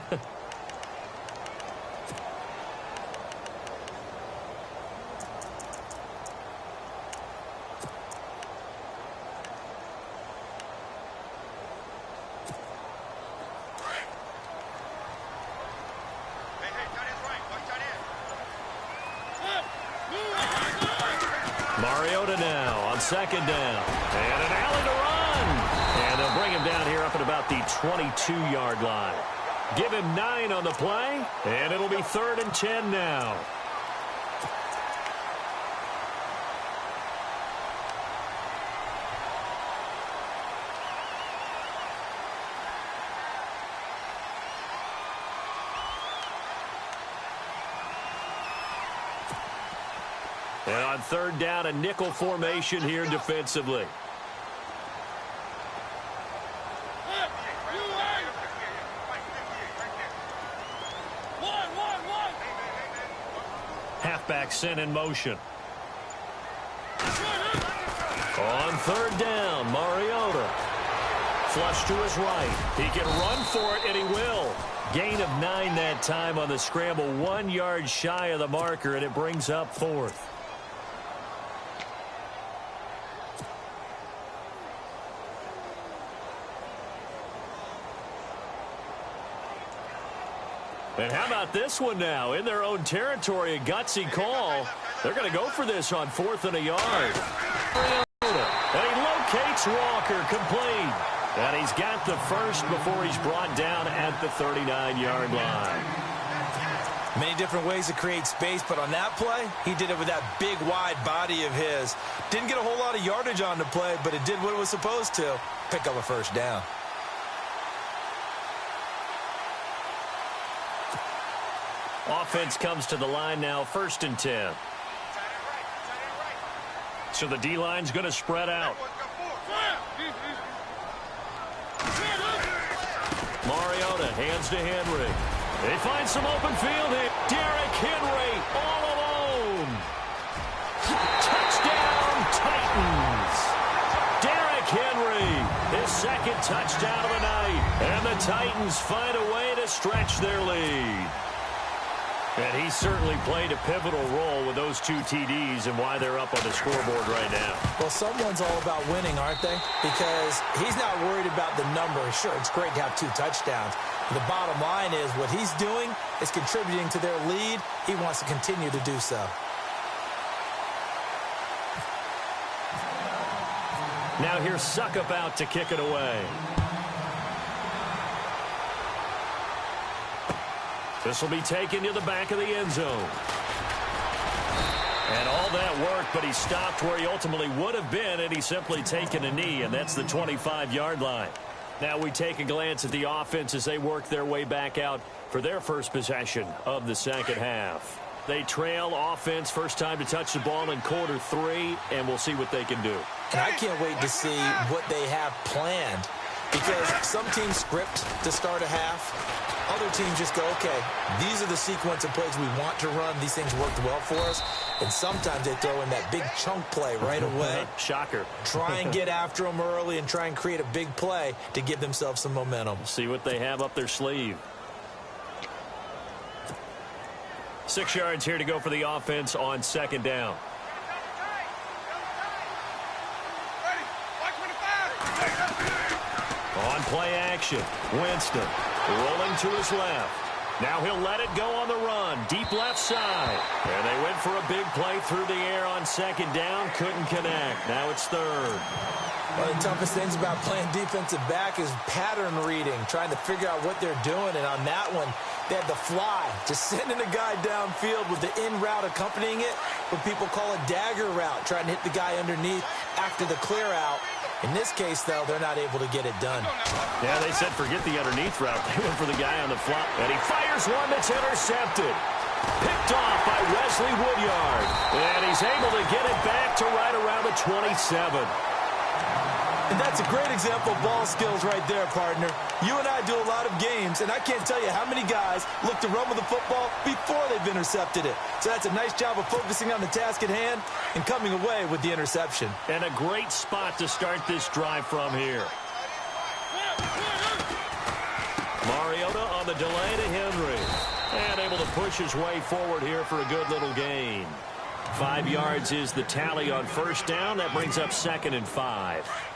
Mariota now on second down. And an alley to run. And they'll bring him down here up at about the 22-yard line. Give him 9 on the play. And it'll be 3rd and 10 now. And on 3rd down, a nickel formation here defensively. Halfback sent in motion. On 3rd down, Mariota. Flush to his right. He can run for it, and he will. Gain of 9 that time on the scramble. 1 yard shy of the marker, and it brings up 4th. And how about this one now? In their own territory, a gutsy call. They're going to go for this on 4th and a yard. And he locates Walker, complete. And he's got the first before he's brought down at the 39-yard line. Many different ways to create space, but on that play, he did it with that big, wide body of his. Didn't get a whole lot of yardage on the play, but it did what it was supposed to. Pick up a first down. Offense comes to the line now, 1st and 10. So the D-line's going to spread out. Mariota hands to Henry. They find some open field here. Derrick Henry all alone. Touchdown, Titans. Derrick Henry, his second touchdown of the night. And the Titans find a way to stretch their lead. And he certainly played a pivotal role with those 2 TDs and why they're up on the scoreboard right now. Well, someone's all about winning, aren't they? Because he's not worried about the number. Sure, it's great to have 2 touchdowns. But the bottom line is what he's doing is contributing to their lead. He wants to continue to do so. Now here's Suckup out to kick it away. This will be taken to the back of the end zone. And all that work, but he stopped where he ultimately would have been, and he's simply taken a knee, and that's the 25-yard line. Now we take a glance at the offense as they work their way back out for their first possession of the second half. They trail offense, first time to touch the ball in quarter 3, and we'll see what they can do. And I can't wait to see what they have planned, because some teams script to start a half. Other teams just go, okay, these are the sequence of plays we want to run. These things worked well for us. And sometimes they throw in that big chunk play right away. Shocker. Try and get after them early and try and create a big play to give themselves some momentum. See what they have up their sleeve. 6 yards here to go for the offense on second down. On play action, Winston rolling to his left. Now he'll let it go on the run, deep left side. And they went for a big play through the air on second down, couldn't connect. Now it's third. One of the toughest things about playing defensive back is pattern reading, trying to figure out what they're doing. And on that one, they had the fly, just sending a guy downfield with the in route accompanying it, what people call a dagger route, trying to hit the guy underneath after the clear out. In this case, though, they're not able to get it done. Yeah, they said forget the underneath route. They went for the guy on the flop, and he fires one that's intercepted. Picked off by Wesley Woodyard. And he's able to get it back to right around the 27. And that's a great example of ball skills right there, partner. You and I do a lot of games, and I can't tell you how many guys look to run with the football before they've intercepted it. So that's a nice job of focusing on the task at hand and coming away with the interception. And a great spot to start this drive from here. Mariota on the delay to Henry. And able to push his way forward here for a good little gain. 5 yards is the tally on first down. That brings up 2nd and 5.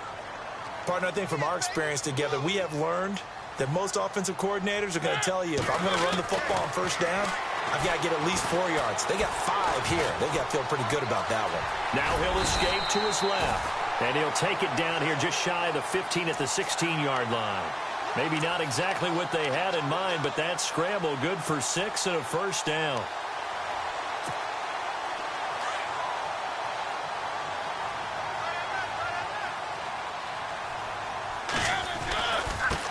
Partner, I think from our experience together, we have learned that most offensive coordinators are going to tell you, if I'm going to run the football on first down, I've got to get at least 4 yards. They got 5 here. They got to feel pretty good about that one. Now he'll escape to his left. And he'll take it down here just shy of the 15 at the 16-yard line. Maybe not exactly what they had in mind, but that scramble good for 6 and a first down.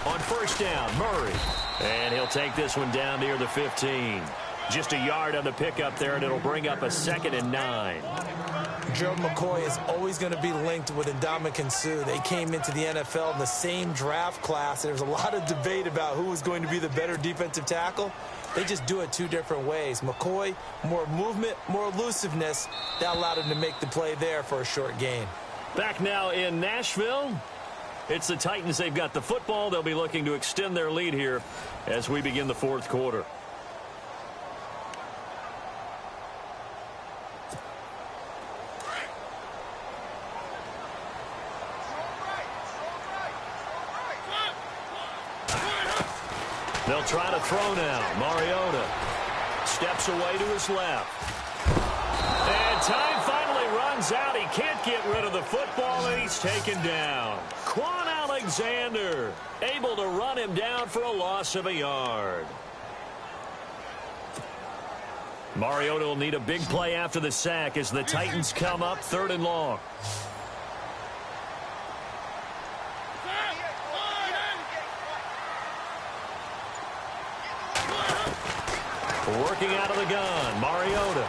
On first down, Murray. And he'll take this one down near the 15. Just a yard on the pickup there, and it'll bring up a 2nd and 9. Gerald McCoy is always going to be linked with Ndamukong Suh. They came into the NFL in the same draft class. There's a lot of debate about who was going to be the better defensive tackle. They just do it 2 different ways. McCoy, more movement, more elusiveness. That allowed him to make the play there for a short gain. Back now in Nashville. It's the Titans. They've got the football. They'll be looking to extend their lead here as we begin the 4th quarter. They'll try to throw now. Mariota steps away to his left. And time finally runs out. He can't get rid of the football, and he's taken down. Quan Alexander able to run him down for a loss of a yard. Mariota will need a big play after the sack as the Titans come up 3rd and long. Working out of the gun, Mariota.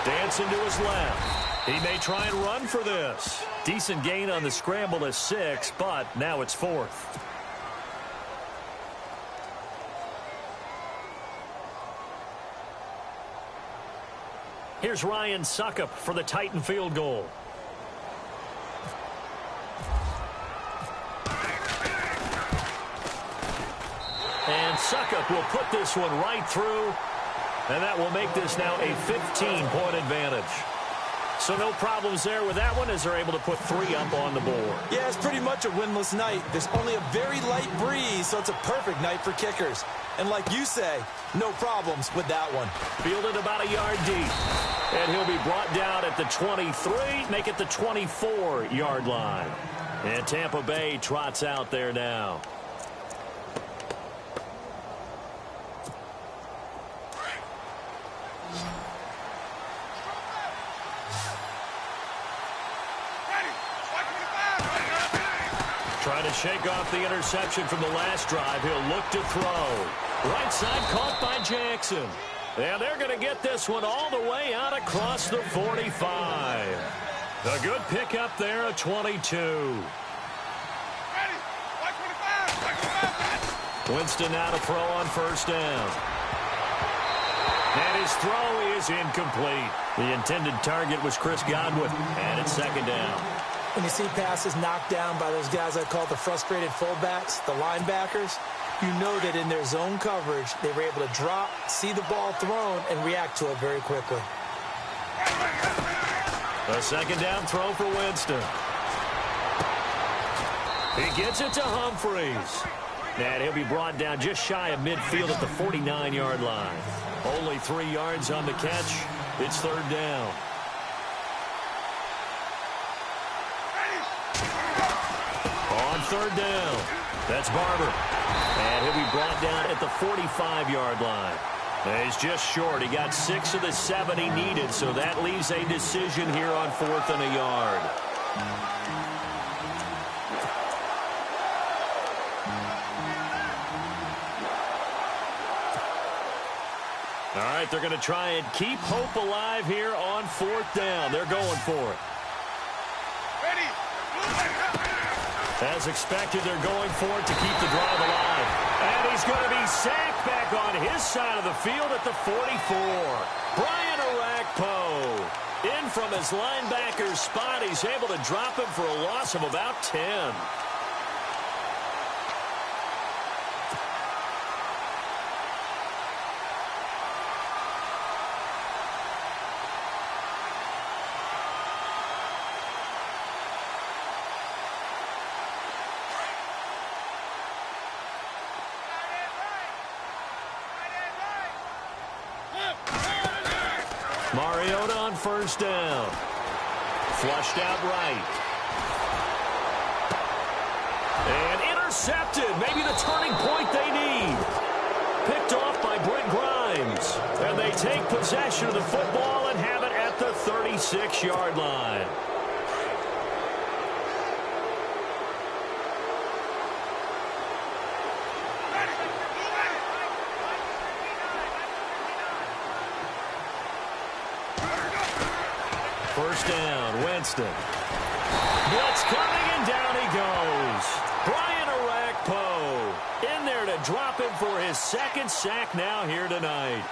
Dancing to his left. He may try and run for this. Decent gain on the scramble is 6, but now it's 4th. Here's Ryan Suckup for the Titan field goal. And Suckup will put this one right through, and that will make this now a 15-point advantage. So no problems there with that one as they're able to put 3 up on the board. Yeah, it's pretty much a winless night. There's only a very light breeze, so it's a perfect night for kickers. And like you say, no problems with that one. Fielded about a yard deep. And he'll be brought down at the 23, make it the 24-yard line. And Tampa Bay trots out there now. Trying to shake off the interception from the last drive. He'll look to throw. Right side caught by Jackson. And they're going to get this one all the way out across the 45. A good pickup there at 22. Winston now to throw on first down. And his throw is incomplete. The intended target was Chris Godwin. And it's second down. When you see passes knocked down by those guys I call the frustrated fullbacks, the linebackers, you know that in their zone coverage, they were able to drop, see the ball thrown, and react to it very quickly. A second down throw for Winston. He gets it to Humphreys. And he'll be brought down just shy of midfield at the 49-yard line. Only 3 yards on the catch. It's third down. On third down, that's Barber. And he'll be brought down at the 45-yard line. He's just short. He got 6 of the 7 he needed, so that leaves a decision here on 4th and a yard. All right, they're going to try and keep hope alive here on 4th down. They're going for it. As expected, they're going for it to keep the drive alive. And he's going to be sacked back on his side of the field at the 44. Brian Orakpo in from his linebacker's spot. He's able to drop him for a loss of about 10. Mariota on first down. Flushed out right. And intercepted. Maybe the turning point they need. Picked off by Brent Grimes. And they take possession of the football and have it at the 36-yard line. First down, Winston. Blitz coming, and down he goes. Brian Orakpo in there to drop him for his 2nd sack now here tonight.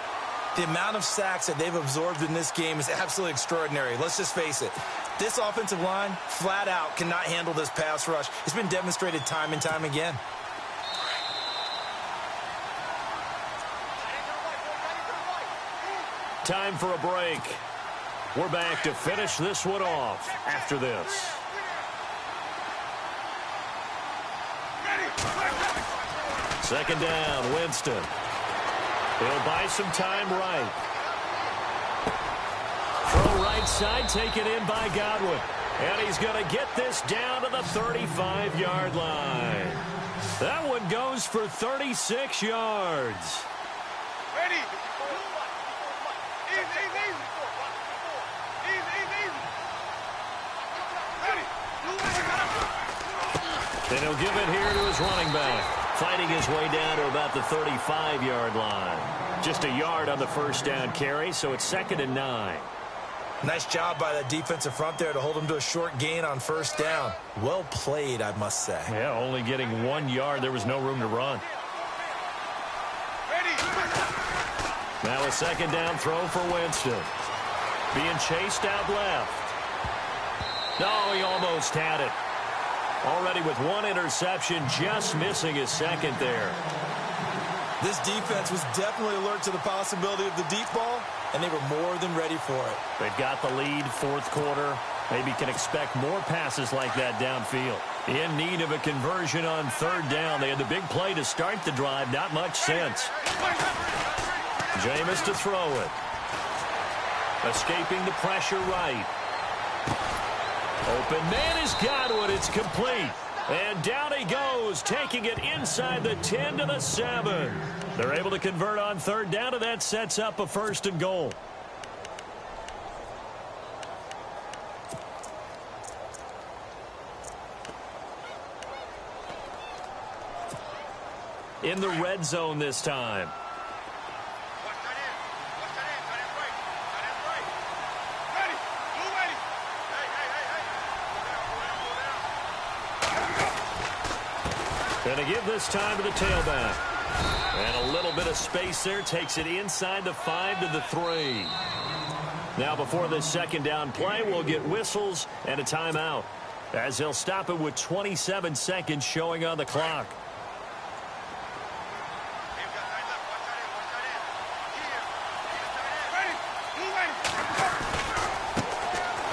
The amount of sacks that they've absorbed in this game is absolutely extraordinary. Let's just face it. This offensive line, flat out, cannot handle this pass rush. It's been demonstrated time and time again. Time for a break. We're back to finish this one off after this. Second down, Winston. He'll buy some time right. Throw right side, taken in by Godwin. And he's going to get this down to the 35-yard line. That one goes for 36 yards. Ready? And he'll give it here to his running back. Fighting his way down to about the 35-yard line. Just a yard on the first down carry, so it's 2nd and 9. Nice job by the defensive front there to hold him to a short gain on first down. Well played, I must say. Yeah, only getting 1 yard. There was no room to run. Now a second down throw for Winston. Being chased out left. No, he almost had it. Already with 1 interception, just missing his second there. This defense was definitely alert to the possibility of the deep ball, and they were more than ready for it. They've got the lead, fourth quarter. Maybe can expect more passes like that downfield. In need of a conversion on third down. They had the big play to start the drive. Not much sense. Jameis to throw it. Escaping the pressure right. Open man has got one. It's complete. And down he goes, taking it inside the 10 to the 7. They're able to convert on third down, and that sets up a 1st and goal. In the red zone this time. Going to give this time to the tailback. And a little bit of space there. Takes it inside the 5 to the 3. Now before this second down play, we'll get whistles and a timeout, as they'll stop it with 27 seconds showing on the clock.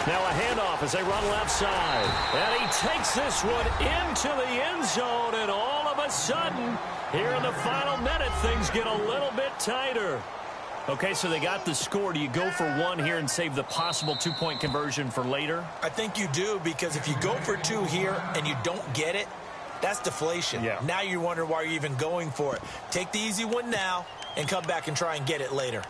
Now a handoff as they run left side. And he takes this one into the end zone. And all of a sudden, here in the final minute, things get a little bit tighter. Okay, so they got the score. Do you go for 1 here and save the possible 2-point conversion for later? I think you do, because if you go for 2 here and you don't get it, that's deflation. Yeah. Now you wonder why you're even going for it. Take the easy one now and come back and try and get it later.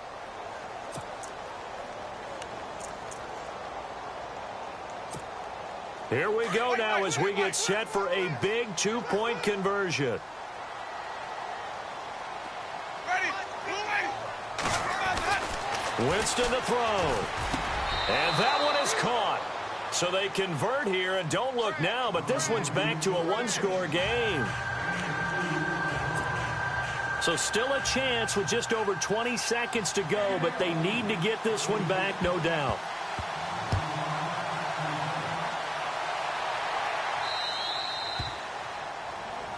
Here we go now as we get set for a big 2-point conversion. Winston to throw. And that one is caught. So they convert here, and don't look now, but this one's back to a 1-score game. So still a chance with just over 20 seconds to go, but they need to get this one back, no doubt.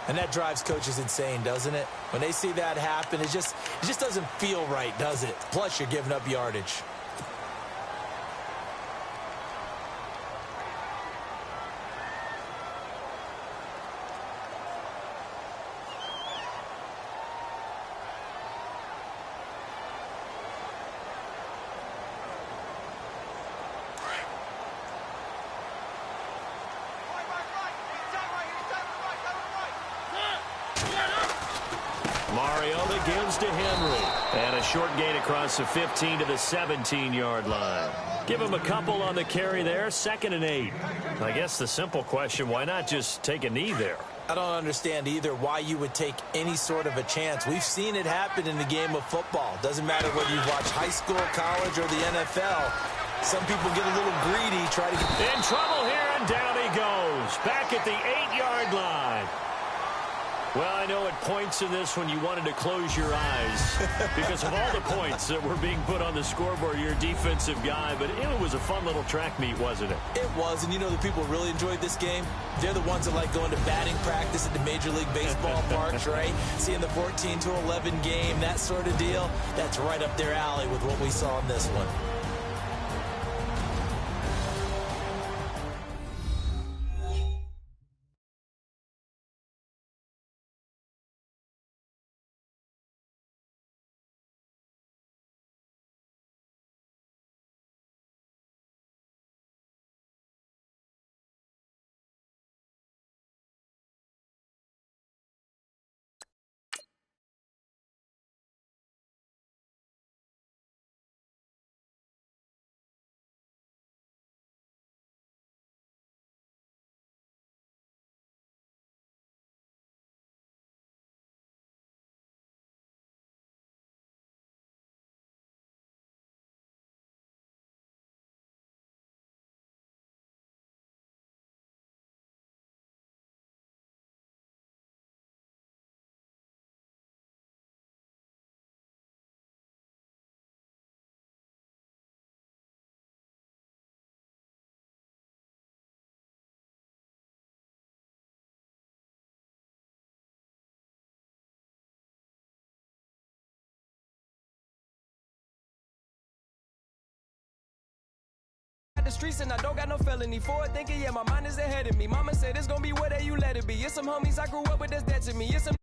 And that drives coaches insane, doesn't it? When they see that happen, it just doesn't feel right, does it? Plus, you're giving up yardage. Mariota gives to Henry. And a short gain across the 15 to the 17-yard line. Give him a couple on the carry there. 2nd and 8. I guess the simple question, why not just take a knee there? I don't understand either why you would take any sort of a chance. We've seen it happen in the game of football. Doesn't matter whether you watch high school, college, or the NFL. Some people get a little greedy, try to get... In trouble here, and down he goes. Back at the 8-yard line. Well, I know at points in this when you wanted to close your eyes because of all the points that were being put on the scoreboard. You're a defensive guy, but it was a fun little track meet, wasn't it? It was, and you know the people really enjoyed this game? They're the ones that like going to batting practice at the Major League Baseball parks, right? Seeing the 14-11 game, that sort of deal. That's right up their alley with what we saw in this one. the streets and I don't got no felony. Forward thinking, yeah, my mind is ahead of me. Mama said it's gonna be whatever you let it be. It's some homies I grew up with that's dead to me. It's some